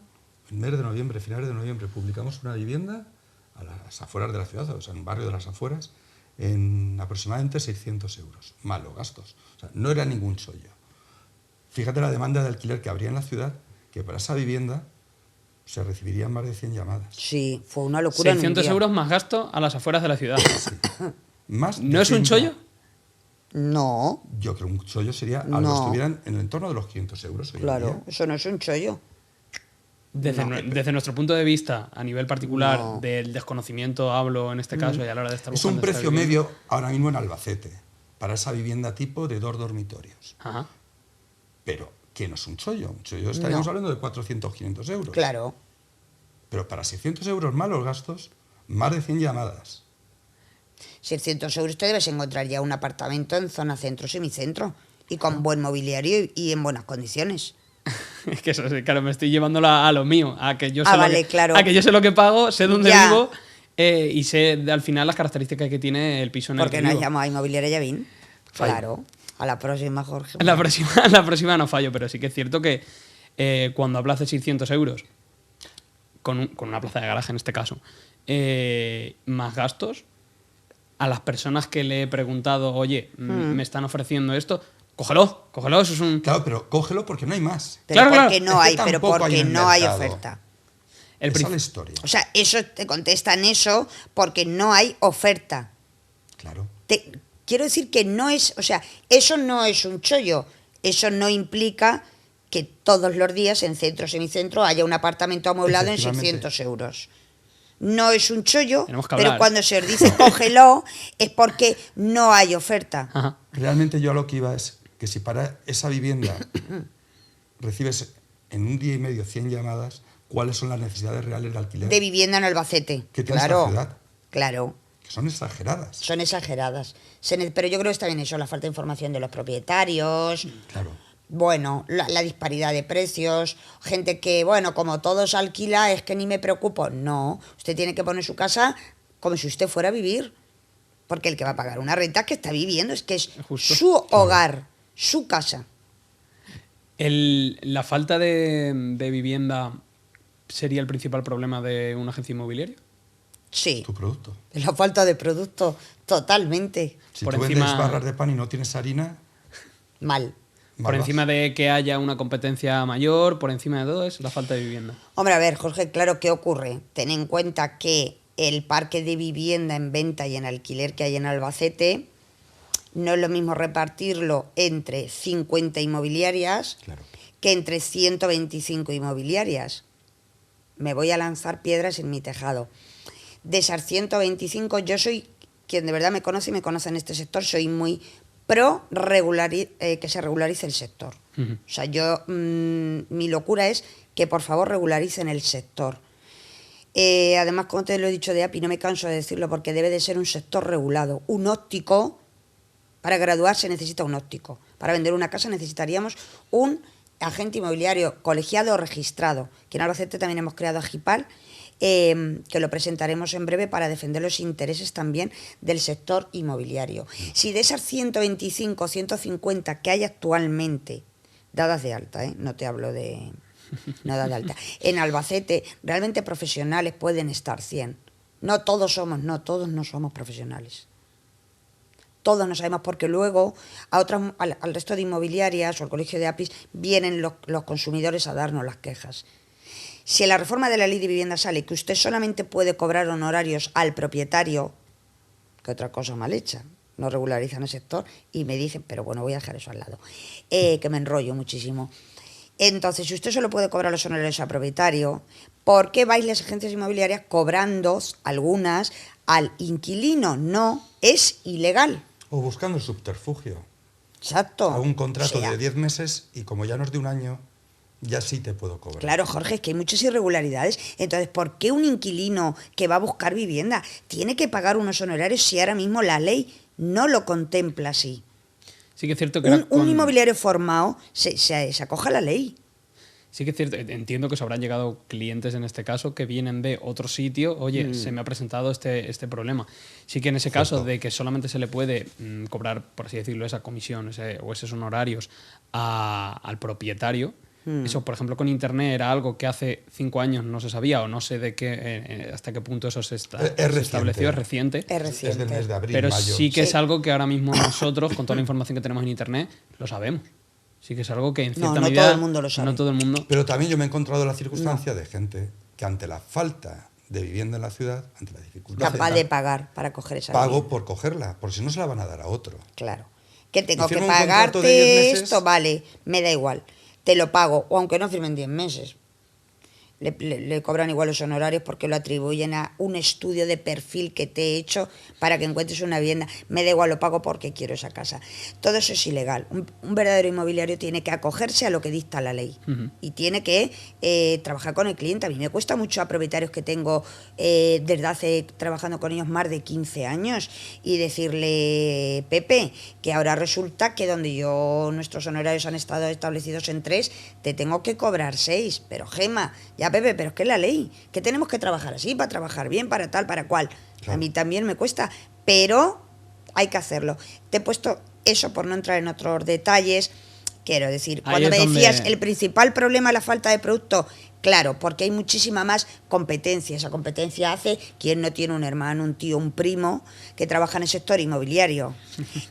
Speaker 2: en mes de noviembre, finales de noviembre, publicamos una vivienda a las afueras de la ciudad, o sea, en un barrio de las afueras, en aproximadamente 600 euros, más los gastos. O sea, no era ningún chollo. Fíjate la demanda de alquiler que habría en la ciudad, que para esa vivienda se recibirían más de 100 llamadas.
Speaker 3: Sí, fue una locura.
Speaker 1: 600 euros más gasto a las afueras de la ciudad.
Speaker 2: Sí. Más
Speaker 1: ¿No es un chollo?
Speaker 3: No.
Speaker 2: Yo creo que un chollo sería algo que estuvieran en el entorno de los 500 euros.
Speaker 3: Claro, eso no es un chollo.
Speaker 1: Desde nuestro punto de vista, a nivel particular, del desconocimiento, hablo en este caso, y a la hora de estar buscando.
Speaker 2: Es un precio medio ahora mismo en Albacete, para esa vivienda tipo de 2 dormitorios.
Speaker 1: Ajá.
Speaker 2: Pero, ¿qué no es un chollo? Un chollo estaríamos hablando de 400, 500 euros.
Speaker 3: Claro.
Speaker 2: Pero para 600 euros más los gastos, más de 100 llamadas.
Speaker 3: 600 euros te debes encontrar ya un apartamento en zona centro, semicentro, y con buen mobiliario y en buenas condiciones.
Speaker 1: Es que eso, claro, me estoy llevando a lo mío, a que yo sé,
Speaker 3: claro.
Speaker 1: A que yo sé lo que pago, sé dónde vivo y sé al final las características que tiene el piso en el que vivo.
Speaker 3: Porque nos llama a Inmobiliaria Yavín. Claro. A la próxima, Jorge.
Speaker 1: A la próxima no fallo, pero sí que es cierto que cuando hablas de 600 euros, con una plaza de garaje en este caso, más gastos, a las personas que le he preguntado, oye, me están ofreciendo esto, cógelo, eso es un...
Speaker 2: Claro, pero cógelo porque no hay más.
Speaker 3: Pero porque no hay, pero porque no hay oferta.
Speaker 2: Esa es la historia.
Speaker 3: O sea, eso te contestan eso porque no hay oferta.
Speaker 2: Claro.
Speaker 3: Quiero decir que no es, o sea, eso no es un chollo, eso no implica que todos los días en centro o semicentro haya un apartamento amoblado en 600 euros. No es un chollo,
Speaker 1: Tenemos que
Speaker 3: pero
Speaker 1: hablar.
Speaker 3: cuando se os dice cógelo es porque no hay oferta.
Speaker 1: Ajá.
Speaker 2: Realmente yo a lo que iba es que si para esa vivienda recibes en un día y medio 100 llamadas, ¿cuáles son las necesidades reales de alquiler?
Speaker 3: De vivienda en Albacete.
Speaker 2: ¿Qué tiene
Speaker 3: Claro,
Speaker 2: esta ciudad?
Speaker 3: claro.
Speaker 2: Que son exageradas.
Speaker 3: Son exageradas. Pero yo creo que está bien eso, la falta de información de los propietarios.
Speaker 2: Claro.
Speaker 3: Bueno, la disparidad de precios, gente que, bueno, como todos alquila, es que ni me preocupo. No, usted tiene que poner su casa como si usted fuera a vivir. Porque el que va a pagar una renta es que está viviendo, es que es
Speaker 1: Justo.
Speaker 3: su hogar, su casa.
Speaker 1: ¿La falta de vivienda sería el principal problema de una agencia inmobiliaria?
Speaker 3: Sí,
Speaker 2: Tu producto.
Speaker 3: la falta de producto, totalmente
Speaker 2: Si
Speaker 1: Por
Speaker 2: tú
Speaker 1: encima-
Speaker 2: vendes barras de pan y no tienes harina,
Speaker 3: mal.
Speaker 1: Por
Speaker 2: mal
Speaker 1: encima
Speaker 2: vas.
Speaker 1: de que haya una competencia mayor, por encima de todo es la falta de vivienda.
Speaker 3: Hombre, a ver, Jorge, claro, ¿qué ocurre? Ten en cuenta que el parque de vivienda en venta y en alquiler que hay en Albacete no es lo mismo repartirlo entre 50 inmobiliarias
Speaker 2: Claro.
Speaker 3: que entre 125 inmobiliarias. Me voy a lanzar piedras en mi tejado. De esas 125, yo soy, quien de verdad me conoce y me conoce en este sector, soy muy pro que se regularice el sector.
Speaker 1: Ujú.
Speaker 3: O sea, yo, mi locura es que por favor regularicen el sector. Además, como te lo he dicho de API, no me canso de decirlo porque debe de ser un sector regulado. Un óptico, para graduarse necesita un óptico. Para vender una casa necesitaríamos un agente inmobiliario colegiado o registrado. Que en Albacete también hemos creado Agipal, que lo presentaremos en breve para defender los intereses también del sector inmobiliario. Si de esas 125, 150 que hay actualmente, dadas de alta, no te hablo de nada de alta, en Albacete realmente profesionales pueden estar 100. No todos no somos profesionales. Todos no sabemos porque luego al resto de inmobiliarias o al colegio de APIs vienen los consumidores a darnos las quejas. Si en la reforma de la ley de vivienda sale que usted solamente puede cobrar honorarios al propietario, que otra cosa mal hecha, no regularizan el sector, y me dicen, pero bueno, voy a dejar eso al lado, que me enrollo muchísimo. Entonces, si usted solo puede cobrar los honorarios al propietario, ¿por qué vais las agencias inmobiliarias cobrando algunas al inquilino? No, es ilegal.
Speaker 2: O buscando subterfugio.
Speaker 3: Exacto.
Speaker 2: Hago un contrato
Speaker 3: O sea,
Speaker 2: de 10 meses y como ya no es de un año, ya sí te puedo cobrar.
Speaker 3: Claro, Jorge, es que hay muchas irregularidades. Entonces, ¿por qué un inquilino que va a buscar vivienda tiene que pagar unos honorarios si ahora mismo la ley no lo contempla así?
Speaker 1: Sí que es cierto que
Speaker 3: Un inmobiliario formado se acoge a la ley.
Speaker 1: Sí que es cierto, entiendo que os habrán llegado clientes en este caso que vienen de otro sitio, oye, se me ha presentado este problema. Sí que en ese caso
Speaker 2: Cierto.
Speaker 1: de que solamente se le puede cobrar, por así decirlo, esa comisión o esos honorarios al propietario, eso, por ejemplo, con Internet era algo que hace 5 años no se sabía o no sé de qué hasta qué punto eso se
Speaker 2: reciente.
Speaker 1: estableció, es reciente.
Speaker 3: Es
Speaker 2: Es del
Speaker 3: reciente.
Speaker 2: mes de abril,
Speaker 1: Pero
Speaker 2: mayo.
Speaker 1: sí que es
Speaker 3: Sí.
Speaker 1: algo que ahora mismo nosotros, con toda la información que tenemos en Internet, lo sabemos. Sí que es algo que en cierta
Speaker 3: no
Speaker 1: medida
Speaker 3: todo el mundo lo sabe.
Speaker 1: no todo el mundo.
Speaker 2: Pero también yo me he encontrado la circunstancia de gente que ante la falta de vivienda en la ciudad, ante la dificultad
Speaker 3: Capaz
Speaker 2: tal,
Speaker 3: de pagar para coger esa
Speaker 2: pago
Speaker 3: vivienda.
Speaker 2: por cogerla, porque si no se la van a dar a otro.
Speaker 3: Claro. Que tengo
Speaker 2: Y
Speaker 3: que
Speaker 2: firmo un contrato de 10
Speaker 3: pagarte
Speaker 2: meses.
Speaker 3: esto, vale, me da igual. Te lo pago, o aunque no firmen 10 meses. Le cobran igual los honorarios porque lo atribuyen a un estudio de perfil que te he hecho para que encuentres una vivienda. Me da igual, lo pago porque quiero esa casa. Todo eso es ilegal. Un verdadero inmobiliario tiene que acogerse a lo que dicta la ley.
Speaker 1: Ujú.
Speaker 3: Y tiene que trabajar con el cliente. A mí me cuesta mucho a propietarios que tengo desde hace trabajando con ellos más de 15 años y decirle, Pepe, que ahora resulta que donde nuestros honorarios han estado establecidos en 3, te tengo que cobrar 6. Pero Gema, ya Pepe, pero es que es la ley, que tenemos que trabajar así, para trabajar bien, para tal, para cual.
Speaker 2: Claro.
Speaker 3: A mí también me cuesta, pero hay que hacerlo. Te he puesto eso por no entrar en otros detalles. Quiero decir,
Speaker 1: Ahí
Speaker 3: cuando
Speaker 1: es
Speaker 3: me decías
Speaker 1: donde-
Speaker 3: el principal problema es la falta de producto, claro, porque hay muchísima más competencia. Esa competencia hace quien no tiene un hermano, un tío, un primo que trabaja en el sector inmobiliario.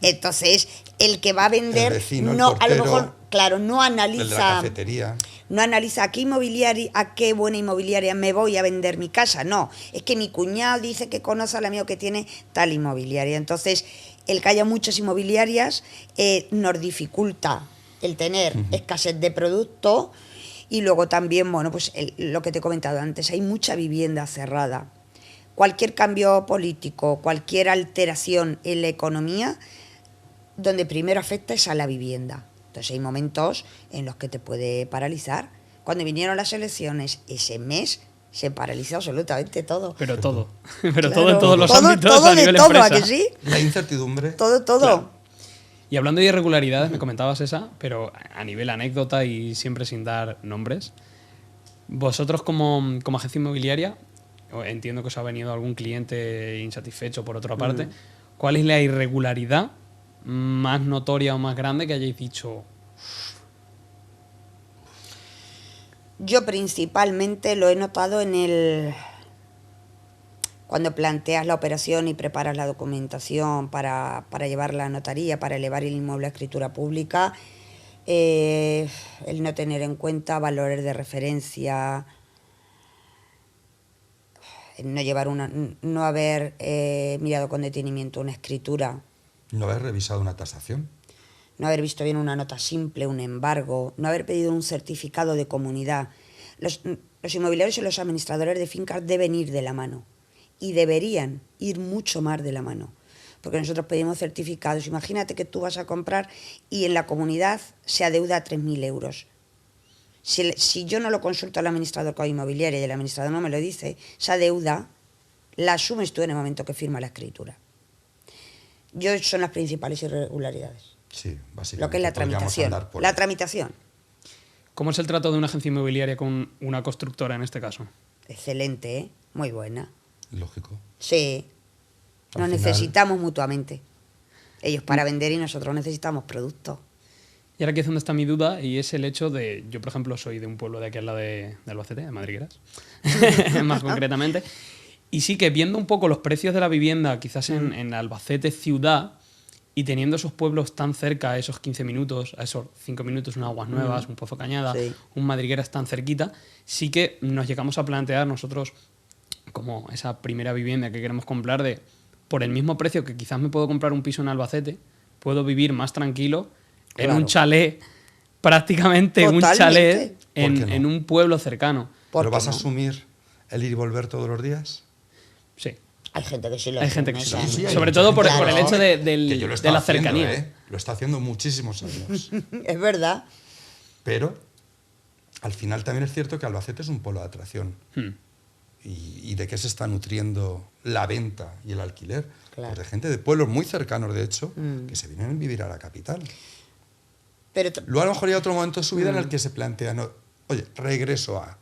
Speaker 3: Entonces, el que va a vender,
Speaker 2: El vecino, el
Speaker 3: no, a lo
Speaker 2: portero,
Speaker 3: mejor, claro, no
Speaker 2: El de la
Speaker 3: analiza.
Speaker 2: cafetería.
Speaker 3: No analiza a qué buena inmobiliaria me voy a vender mi casa. No, es que mi cuñado dice que conoce al amigo que tiene tal inmobiliaria. Entonces, el que haya muchas inmobiliarias nos dificulta el tener escasez de producto y luego también, bueno, pues lo que te he comentado antes, hay mucha vivienda cerrada. cualquier cambio político, cualquier alteración en la economía, donde primero afecta es a la vivienda. Entonces hay momentos en los que te puede paralizar. Cuando vinieron las elecciones, ese mes se paralizó absolutamente todo.
Speaker 1: Pero todo. Pero
Speaker 3: Claro,
Speaker 1: todo en todos los ámbitos
Speaker 3: todo
Speaker 1: a
Speaker 3: de
Speaker 1: nivel
Speaker 3: todo,
Speaker 1: empresa.
Speaker 3: ¿a que sí?
Speaker 2: La incertidumbre.
Speaker 3: Todo.
Speaker 1: Claro. Y hablando de irregularidades, me comentabas esa, pero a nivel anécdota y siempre sin dar nombres. Vosotros como agencia inmobiliaria, entiendo que os ha venido algún cliente insatisfecho por otra parte, ¿cuál es la irregularidad más notoria o más grande que hayáis dicho?
Speaker 3: Yo principalmente lo he notado cuando planteas la operación y preparas la documentación para llevarla a notaría, para elevar el inmueble a escritura pública, el no tener en cuenta valores de referencia, no haber mirado con detenimiento una escritura,
Speaker 2: No haber revisado una tasación.
Speaker 3: no haber visto bien una nota simple, un embargo, no haber pedido un certificado de comunidad. Los inmobiliarios y los administradores de fincas deben ir de la mano y deberían ir mucho más de la mano, porque nosotros pedimos certificados. Imagínate que tú vas a comprar y en la comunidad se adeuda 3.000 euros. Si yo no lo consulto al administrador con inmobiliaria y el administrador no me lo dice, esa deuda la asumes tú en el momento que firma la escritura. Son las principales irregularidades.
Speaker 2: Sí, básicamente.
Speaker 3: Lo que es la
Speaker 2: podríamos
Speaker 3: tramitación.
Speaker 2: andar por
Speaker 3: La
Speaker 2: ahí.
Speaker 3: tramitación.
Speaker 1: ¿Cómo es el trato de una agencia inmobiliaria con una constructora en este caso?
Speaker 3: Excelente, ¿eh? Muy buena.
Speaker 2: Lógico.
Speaker 3: Sí.
Speaker 2: Al
Speaker 3: Nos
Speaker 2: final-
Speaker 3: necesitamos mutuamente. Ellos para vender y nosotros necesitamos productos.
Speaker 1: Y ahora aquí es donde está mi duda, y es el hecho de... Yo, por ejemplo, soy de un pueblo de aquí al lado de Albacete, de Madrigueras, más concretamente. Y sí que viendo un poco los precios de la vivienda, quizás en Albacete ciudad, y teniendo esos pueblos tan cerca, a esos 15 minutos, a esos 5 minutos, un Aguas Nuevas, un Pozo Cañada,
Speaker 3: Sí.
Speaker 1: un Madrigueras tan cerquita, sí que nos llegamos a plantear nosotros como esa primera vivienda que queremos comprar de, por el mismo precio que quizás me puedo comprar un piso en Albacete, puedo vivir más tranquilo en
Speaker 3: Claro.
Speaker 1: un chalet, prácticamente un
Speaker 3: Totalmente.
Speaker 1: chalet
Speaker 2: ¿Por qué no?
Speaker 1: en un pueblo cercano.
Speaker 3: ¿Por
Speaker 2: ¿Pero
Speaker 3: qué
Speaker 2: vas a
Speaker 3: no?
Speaker 2: asumir el ir y volver todos los días?
Speaker 1: Sí,
Speaker 3: Hay gente que sí lo
Speaker 1: hay
Speaker 3: hace,
Speaker 1: gente que
Speaker 3: ¿no?
Speaker 1: sí
Speaker 3: O
Speaker 1: lo
Speaker 3: sea,
Speaker 1: hace.
Speaker 2: sí, hay
Speaker 1: Sobre
Speaker 2: mucha
Speaker 1: todo
Speaker 2: gente
Speaker 1: por el
Speaker 3: Claro.
Speaker 1: hecho
Speaker 2: Que yo lo
Speaker 1: de
Speaker 2: estaba
Speaker 1: la
Speaker 2: haciendo,
Speaker 1: cercanía.
Speaker 2: Lo está haciendo muchísimos años.
Speaker 3: Es verdad.
Speaker 2: Pero al final también es cierto que Albacete es un polo de atracción.
Speaker 1: Hmm.
Speaker 2: ¿Y de qué se está nutriendo la venta y el alquiler?
Speaker 3: Claro.
Speaker 2: Pues de gente de pueblos muy cercanos, de hecho,
Speaker 3: Mm.
Speaker 2: que se vienen a vivir a la capital.
Speaker 3: Pero
Speaker 2: Luego a lo mejor hay otro momento de su vida en el que se plantea, no, oye, regreso a...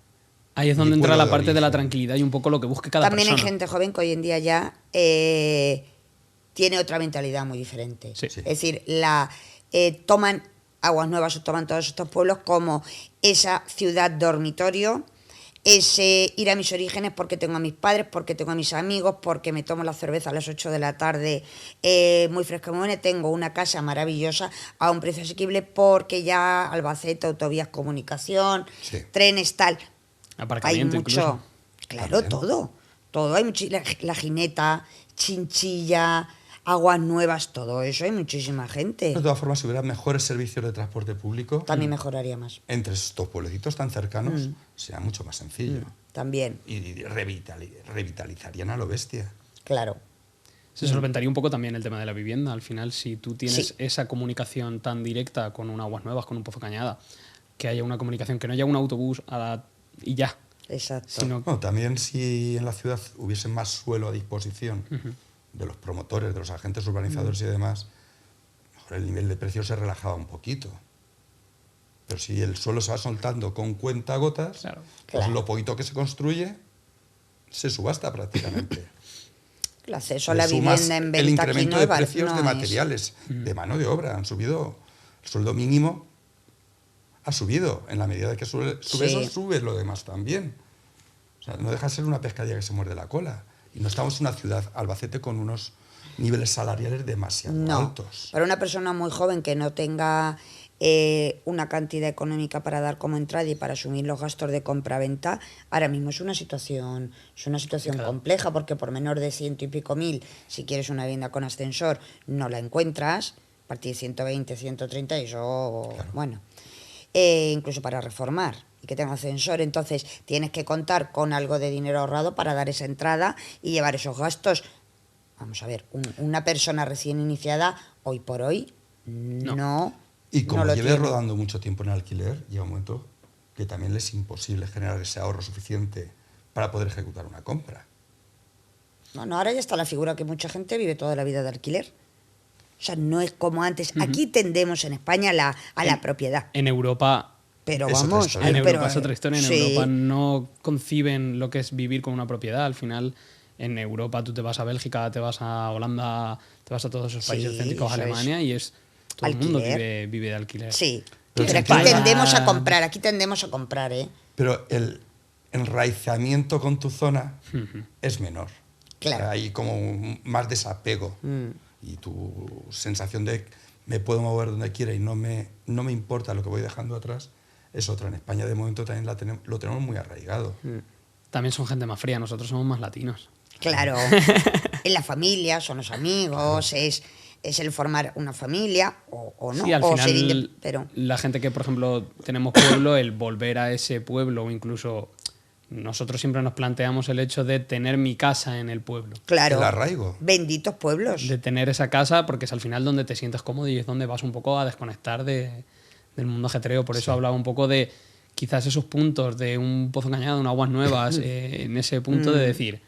Speaker 1: Ahí es donde
Speaker 2: Mi
Speaker 1: entra
Speaker 2: pueblo
Speaker 1: la
Speaker 2: de
Speaker 1: parte de la
Speaker 2: origen.
Speaker 1: tranquilidad y un poco lo que busque cada
Speaker 3: también
Speaker 1: persona.
Speaker 3: hay gente joven que hoy en día ya tiene otra mentalidad muy diferente.
Speaker 1: Sí.
Speaker 2: Sí.
Speaker 3: Es decir, toman Aguas Nuevas o toman todos estos pueblos como esa ciudad dormitorio, ese ir a mis orígenes porque tengo a mis padres, porque tengo a mis amigos, porque me tomo la cerveza a las 8 de la tarde muy fresca, muy buena, tengo una casa maravillosa a un precio asequible porque ya Albacete, autovías, comunicación,
Speaker 2: Sí.
Speaker 3: trenes, tal. Hay
Speaker 1: Aparcamiento
Speaker 3: mucho,
Speaker 1: incluso.
Speaker 3: claro,
Speaker 2: También.
Speaker 3: todo, hay la Gineta, Chinchilla, Aguas Nuevas, todo eso, hay muchísima gente.
Speaker 2: De todas formas, si hubiera mejores servicios de transporte público,
Speaker 3: También mejoraría más,
Speaker 2: entre estos pueblecitos tan cercanos, sería mucho más sencillo.
Speaker 3: también,
Speaker 2: Y revitalizarían a lo bestia.
Speaker 3: claro.
Speaker 1: Se solventaría un poco también el tema de la vivienda. Al final, si tú tienes
Speaker 3: Sí.
Speaker 1: esa comunicación tan directa con un Aguas Nuevas, con un Pozo Cañada, que haya una comunicación, que no haya un autobús y ya,
Speaker 3: Exacto.
Speaker 1: sino
Speaker 2: Bueno, también si en la ciudad hubiese más suelo a disposición de los promotores, de los agentes urbanizadores y demás, mejor el nivel de precio se relajaba un poquito. Pero si el suelo se va soltando con cuentagotas,
Speaker 1: Claro.
Speaker 2: pues
Speaker 3: Claro.
Speaker 2: lo poquito que se construye se subasta prácticamente.
Speaker 3: El acceso a
Speaker 2: Le
Speaker 3: la
Speaker 2: sumas
Speaker 3: vivienda en
Speaker 2: el
Speaker 3: venta aquí
Speaker 2: incremento
Speaker 3: no
Speaker 2: de
Speaker 3: es
Speaker 2: precios
Speaker 3: no
Speaker 2: de
Speaker 3: es-
Speaker 2: materiales, de mano de obra. Han subido, el sueldo mínimo ha subido. En la medida de que sube
Speaker 3: Sí.
Speaker 2: eso, sube lo demás también. O sea, no deja de ser una pescadilla que se muerde la cola. Y no estamos en una ciudad, Albacete, con unos niveles salariales demasiado
Speaker 3: No,
Speaker 2: altos.
Speaker 3: para una persona muy joven que no tenga una cantidad económica para dar como entrada y para asumir los gastos de compra-venta, ahora mismo es una situación
Speaker 1: Claro.
Speaker 3: compleja, porque por menor de 100 y pico mil, si quieres una vivienda con ascensor, no la encuentras, a partir de 120, 130, y eso,
Speaker 2: Claro.
Speaker 3: bueno. incluso para reformar y que tenga ascensor. Entonces tienes que contar con algo de dinero ahorrado para dar esa entrada y llevar esos gastos. Vamos a ver, una persona recién iniciada, hoy por hoy, no.
Speaker 2: Y como
Speaker 3: no lo
Speaker 2: lleves
Speaker 3: tiene.
Speaker 2: rodando mucho tiempo en alquiler, llega un momento que también le es imposible generar ese ahorro suficiente para poder ejecutar una compra.
Speaker 3: No, ahora ya está la figura que mucha gente vive toda la vida de alquiler. O sea, no es como antes. Aquí tendemos en España a la propiedad.
Speaker 1: En Europa,
Speaker 3: Pero
Speaker 2: Es otra
Speaker 3: vamos,
Speaker 2: historia.
Speaker 1: en
Speaker 3: pero,
Speaker 1: Europa es otra historia. En
Speaker 3: sí.
Speaker 1: Europa no conciben lo que es vivir con una propiedad. Al final, en Europa tú te vas a Bélgica, te vas a Holanda, te vas a todos esos países
Speaker 3: Sí,
Speaker 1: céntricos,
Speaker 3: eso
Speaker 1: Alemania, y es todo el mundo
Speaker 3: Alquiler.
Speaker 1: vive de alquiler.
Speaker 3: Sí,
Speaker 2: Pero
Speaker 3: pero
Speaker 2: en
Speaker 3: aquí
Speaker 2: España-
Speaker 3: tendemos a comprar, ¿eh?
Speaker 2: Pero el enraizamiento con tu zona es menor.
Speaker 3: Claro.
Speaker 2: Hay como más desapego. Y tu sensación de me puedo mover donde quiera y no me importa lo que voy dejando atrás es otra. En España de momento también lo tenemos muy arraigado.
Speaker 1: También son gente más fría, nosotros somos más latinos.
Speaker 3: Claro, en la familia, son los amigos, es el formar una familia o no,
Speaker 1: Sí, al
Speaker 3: o
Speaker 1: final,
Speaker 3: ser pero
Speaker 1: la gente que, por ejemplo, tenemos pueblo, el volver a ese pueblo, o incluso nosotros siempre nos planteamos el hecho de tener mi casa en el pueblo.
Speaker 3: claro,
Speaker 2: El arraigo.
Speaker 3: benditos pueblos.
Speaker 1: De tener esa casa, porque es al final donde te sientes cómodo y es donde vas un poco a desconectar del mundo ajetreo. Por eso hablaba un poco de quizás esos puntos de un pozo engañado, unas aguas nuevas, en ese punto de decir,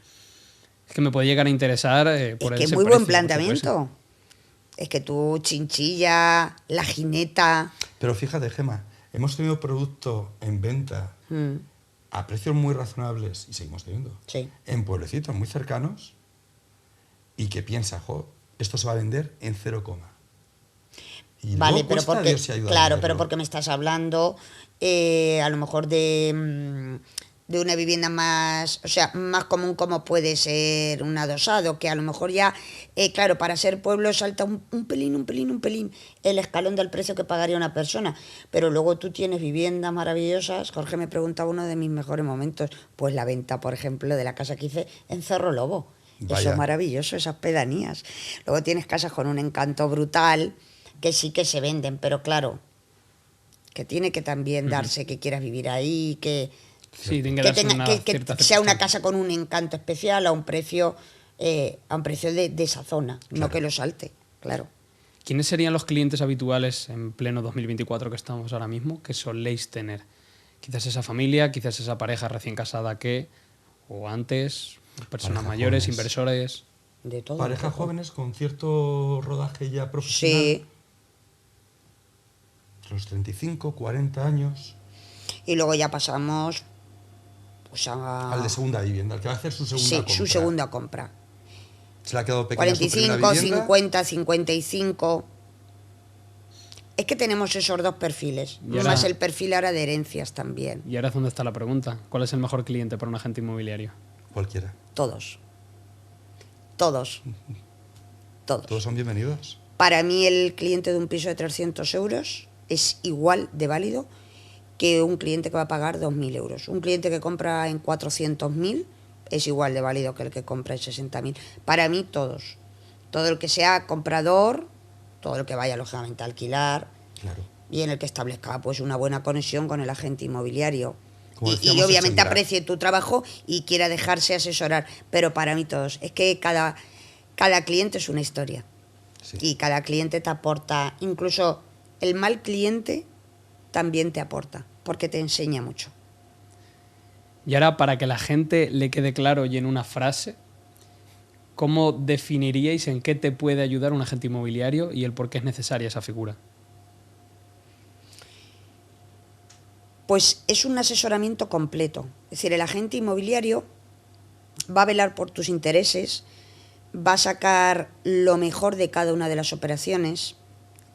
Speaker 1: es que me puede llegar a interesar por
Speaker 3: Es que es
Speaker 1: ese
Speaker 3: muy
Speaker 1: precio,
Speaker 3: buen planteamiento.
Speaker 1: por
Speaker 3: Es que tú, Chinchilla, La Jineta,
Speaker 2: Pero fíjate, Gema, hemos tenido producto en venta a precios muy razonables, y seguimos teniendo,
Speaker 3: Sí.
Speaker 2: en pueblecitos muy cercanos, y que piensa, jo, esto se va a vender en 0, y
Speaker 3: vale,
Speaker 2: luego
Speaker 3: pero
Speaker 2: cuesta
Speaker 3: porque,
Speaker 2: Dios y ayuda a
Speaker 3: claro, pero
Speaker 2: venderlo.
Speaker 3: porque me estás hablando a lo mejor de una vivienda más, o sea, más común como puede ser un adosado, que a lo mejor ya, claro, para ser pueblo salta un pelín el escalón del precio que pagaría una persona, pero luego tú tienes viviendas maravillosas. Jorge me preguntaba uno de mis mejores momentos, pues la venta, por ejemplo, de la casa que hice en Cerro Lobo. Eso
Speaker 2: Vaya.
Speaker 3: es maravilloso, esas pedanías. Luego tienes casas con un encanto brutal, que sí que se venden, pero claro, que tiene que también darse que quieras vivir ahí, que
Speaker 1: Sí, tiene que darse una
Speaker 3: que
Speaker 1: cierta
Speaker 3: sea una
Speaker 1: circunstancia.
Speaker 3: casa con un encanto especial a un precio de esa zona, no
Speaker 2: Claro.
Speaker 3: que lo salte, claro.
Speaker 1: ¿Quiénes serían los clientes habituales en pleno 2024 que estamos ahora mismo que soléis tener? Quizás esa familia, quizás esa pareja recién casada que, o antes, personas
Speaker 2: Parejas
Speaker 1: mayores,
Speaker 2: jóvenes.
Speaker 1: inversores.
Speaker 3: De todo.
Speaker 2: Parejas
Speaker 3: un poco.
Speaker 2: jóvenes con cierto rodaje ya profesional,
Speaker 3: Sí,
Speaker 2: entre los 35, 40 años,
Speaker 3: y luego ya pasamos pues
Speaker 2: al de segunda vivienda, al que va a hacer su segunda
Speaker 3: sí,
Speaker 2: compra.
Speaker 3: su segunda compra.
Speaker 2: Se le ha quedado pequeña su primera
Speaker 3: 45,
Speaker 2: vivienda.
Speaker 3: 50, 55. Es que tenemos esos dos perfiles,
Speaker 1: Y ahora-
Speaker 3: más el perfil ahora de herencias también.
Speaker 1: Y ahora es donde está la pregunta. ¿Cuál es el mejor cliente para un agente inmobiliario?
Speaker 2: Cualquiera.
Speaker 3: Todos. Todos. Todos.
Speaker 2: Todos son bienvenidos.
Speaker 3: Para mí el cliente de un piso de 300 euros es igual de válido que un cliente que va a pagar 2.000 euros. Un cliente que compra en 400.000 es igual de válido que el que compra en 60.000. Para mí todos. Todo el que sea comprador, todo el que vaya lógicamente a alquilar
Speaker 2: Claro.
Speaker 3: y en el que establezca pues una buena conexión con el agente inmobiliario.
Speaker 2: Como
Speaker 3: Y
Speaker 2: decíamos,
Speaker 3: obviamente
Speaker 2: Sandra.
Speaker 3: aprecie tu trabajo y quiera dejarse asesorar. Pero para mí todos. Es que cada cliente es una historia.
Speaker 2: Sí.
Speaker 3: Y cada cliente te aporta, incluso el mal cliente también te aporta, porque te enseña mucho.
Speaker 1: Y ahora, para que la gente le quede claro y en una frase, ¿cómo definiríais en qué te puede ayudar un agente inmobiliario y el por qué es necesaria esa figura?
Speaker 3: Pues es un asesoramiento completo. Es decir, el agente inmobiliario va a velar por tus intereses, va a sacar lo mejor de cada una de las operaciones,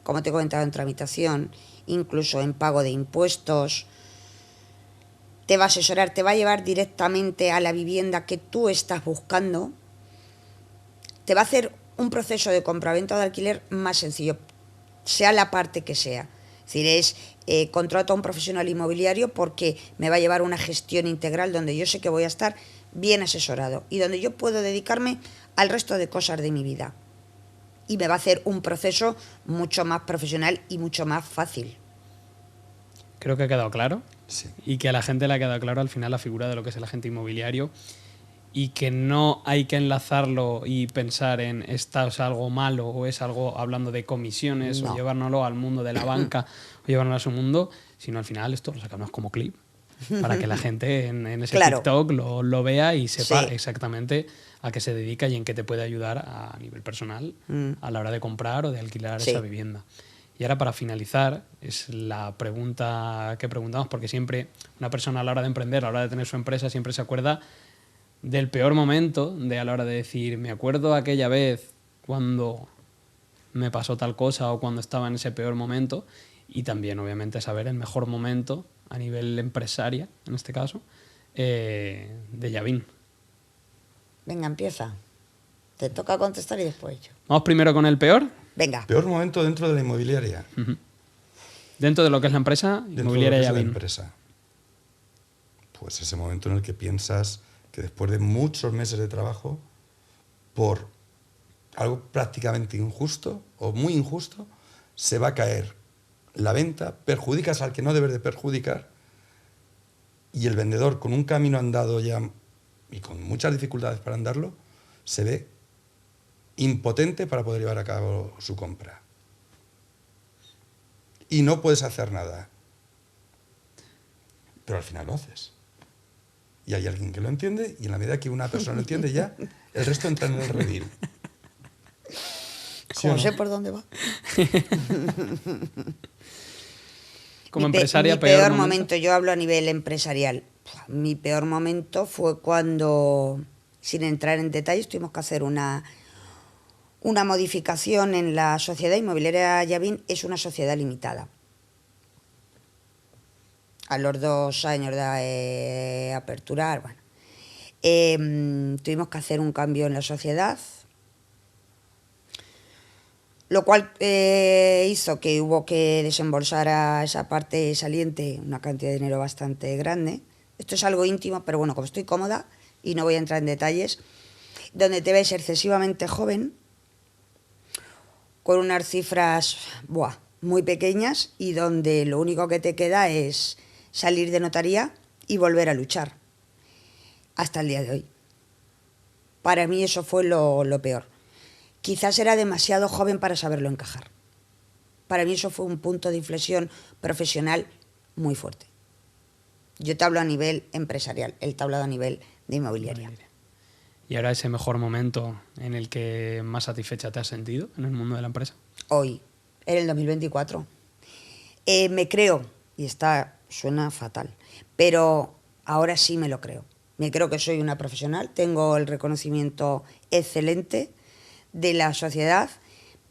Speaker 3: como te he comentado en tramitación, incluso en pago de impuestos. Te va a asesorar, te va a llevar directamente a la vivienda que tú estás buscando. Te va a hacer un proceso de compraventa o de alquiler más sencillo, sea la parte que sea. Es decir, contrato a un profesional inmobiliario porque me va a llevar una gestión integral donde yo sé que voy a estar bien asesorado y donde yo puedo dedicarme al resto de cosas de mi vida. Y me va a hacer un proceso mucho más profesional y mucho más fácil.
Speaker 1: Creo que ha quedado claro.
Speaker 2: Sí.
Speaker 1: Y que a la gente le ha quedado claro al final la figura de lo que es el agente inmobiliario y que no hay que enlazarlo y pensar en esto es algo malo o es algo hablando de comisiones
Speaker 3: No.
Speaker 1: o llevárnoslo al mundo de la banca o llevárnoslo a su mundo, sino al final esto lo sacamos como clip para que la gente en ese
Speaker 3: Claro.
Speaker 1: TikTok lo vea y sepa
Speaker 3: Sí.
Speaker 1: exactamente a qué se dedica y en qué te puede ayudar a nivel personal a la hora de comprar o de alquilar
Speaker 3: Sí.
Speaker 1: esa vivienda. Y ahora para finalizar, es la pregunta que preguntamos, porque siempre una persona a la hora de emprender, a la hora de tener su empresa, siempre se acuerda del peor momento, de a la hora de decir, me acuerdo aquella vez cuando me pasó tal cosa o cuando estaba en ese peor momento, y también obviamente saber el mejor momento a nivel empresaria, en este caso, de Yavin.
Speaker 3: Venga, empieza. Te toca contestar y después yo.
Speaker 1: Vamos primero con el peor,
Speaker 3: Venga.
Speaker 2: Peor momento dentro de la inmobiliaria.
Speaker 1: dentro de lo que es la empresa
Speaker 2: Dentro
Speaker 1: inmobiliaria
Speaker 2: de lo que es la
Speaker 1: Yavin.
Speaker 2: empresa. Pues ese momento en el que piensas que después de muchos meses de trabajo, por algo prácticamente injusto o muy injusto, se va a caer la venta, perjudicas al que no debes de perjudicar y el vendedor con un camino andado ya y con muchas dificultades para andarlo, se ve impotente para poder llevar a cabo su compra. Y no puedes hacer nada. Pero al final lo haces. Y hay alguien que lo entiende y en la medida que una persona lo entiende ya, el resto entra en el redil. ¿Sí o
Speaker 3: Como
Speaker 2: no?
Speaker 3: sé por dónde va.
Speaker 1: Como
Speaker 3: Mi
Speaker 1: empresaria,
Speaker 3: peor momento, yo hablo a nivel empresarial. Mi peor momento fue cuando, sin entrar en detalles, tuvimos que hacer una modificación en la sociedad inmobiliaria Yavin. Es una sociedad limitada. A los 2 años de aperturar, bueno, tuvimos que hacer un cambio en la sociedad, lo cual hizo que hubo que desembolsar a esa parte saliente una cantidad de dinero bastante grande. Esto es algo íntimo, pero bueno, como estoy cómoda y no voy a entrar en detalles, donde te ves excesivamente joven, con unas cifras muy pequeñas y donde lo único que te queda es salir de notaría y volver a luchar. Hasta el día de hoy. Para mí eso fue lo peor. Quizás era demasiado joven para saberlo encajar. Para mí eso fue un punto de inflexión profesional muy fuerte. Yo te hablo a nivel empresarial, él te ha hablado a nivel de inmobiliaria.
Speaker 1: Y ahora ese mejor momento en el que más satisfecha te has sentido en el mundo de la empresa.
Speaker 3: Hoy, en el 2024. Me creo, y suena fatal, pero ahora sí me lo creo. Me creo que soy una profesional, tengo el reconocimiento excelente de la sociedad,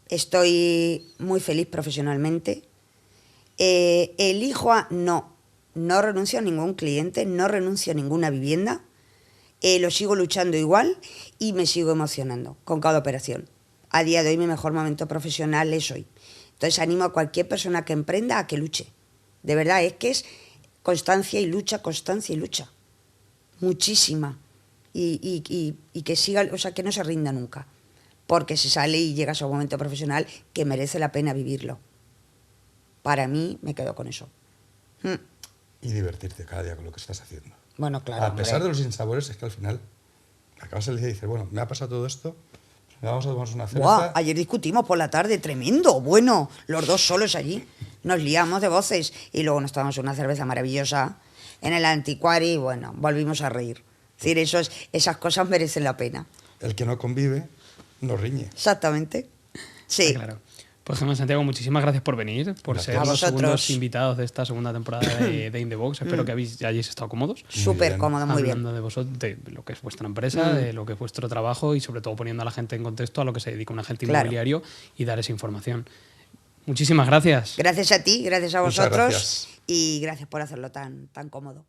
Speaker 3: estoy muy feliz profesionalmente. Elijo no renuncio a ningún cliente, no renuncio a ninguna vivienda, lo sigo luchando igual y me sigo emocionando con cada operación. A día de hoy mi mejor momento profesional es hoy. Entonces animo a cualquier persona que emprenda a que luche. De verdad, es que es constancia y lucha, muchísima. Y que siga, o sea, que no se rinda nunca. Porque se sale y llegas a un momento profesional que merece la pena vivirlo. Para mí, me quedo con eso.
Speaker 2: Y divertirte cada día con lo que estás haciendo.
Speaker 3: Bueno, claro.
Speaker 2: A pesar de
Speaker 3: hombre.
Speaker 2: los sinsabores, es que al final acabas el día y dices, bueno, me ha pasado todo esto, vamos a tomarnos una cerveza.
Speaker 3: Buah, ayer discutimos por la tarde, tremendo. Bueno, los dos solos allí. Nos liamos de voces y luego nos tomamos una cerveza maravillosa en el Antiquari y bueno, volvimos a reír. Es decir, esas cosas merecen la pena.
Speaker 2: El que no convive, no riñe.
Speaker 3: Exactamente. Sí.
Speaker 1: Está claro. Pues Gemma Santiago, muchísimas gracias por venir, por
Speaker 2: Gracias.
Speaker 1: ser
Speaker 3: A
Speaker 1: los
Speaker 3: vosotros.
Speaker 1: segundos invitados de esta segunda temporada de In The Box. Espero que hayáis estado cómodos.
Speaker 3: Súper
Speaker 2: bien.
Speaker 3: cómodo, muy bien.
Speaker 1: Hablando de vosotros, de lo que es vuestra empresa, de lo que es vuestro trabajo y sobre todo poniendo a la gente en contexto a lo que se dedica un agente
Speaker 3: Claro.
Speaker 1: inmobiliario y dar esa información. Muchísimas gracias.
Speaker 3: Gracias a ti, gracias a
Speaker 2: Muchas
Speaker 3: vosotros
Speaker 2: gracias.
Speaker 3: y gracias por hacerlo tan cómodo.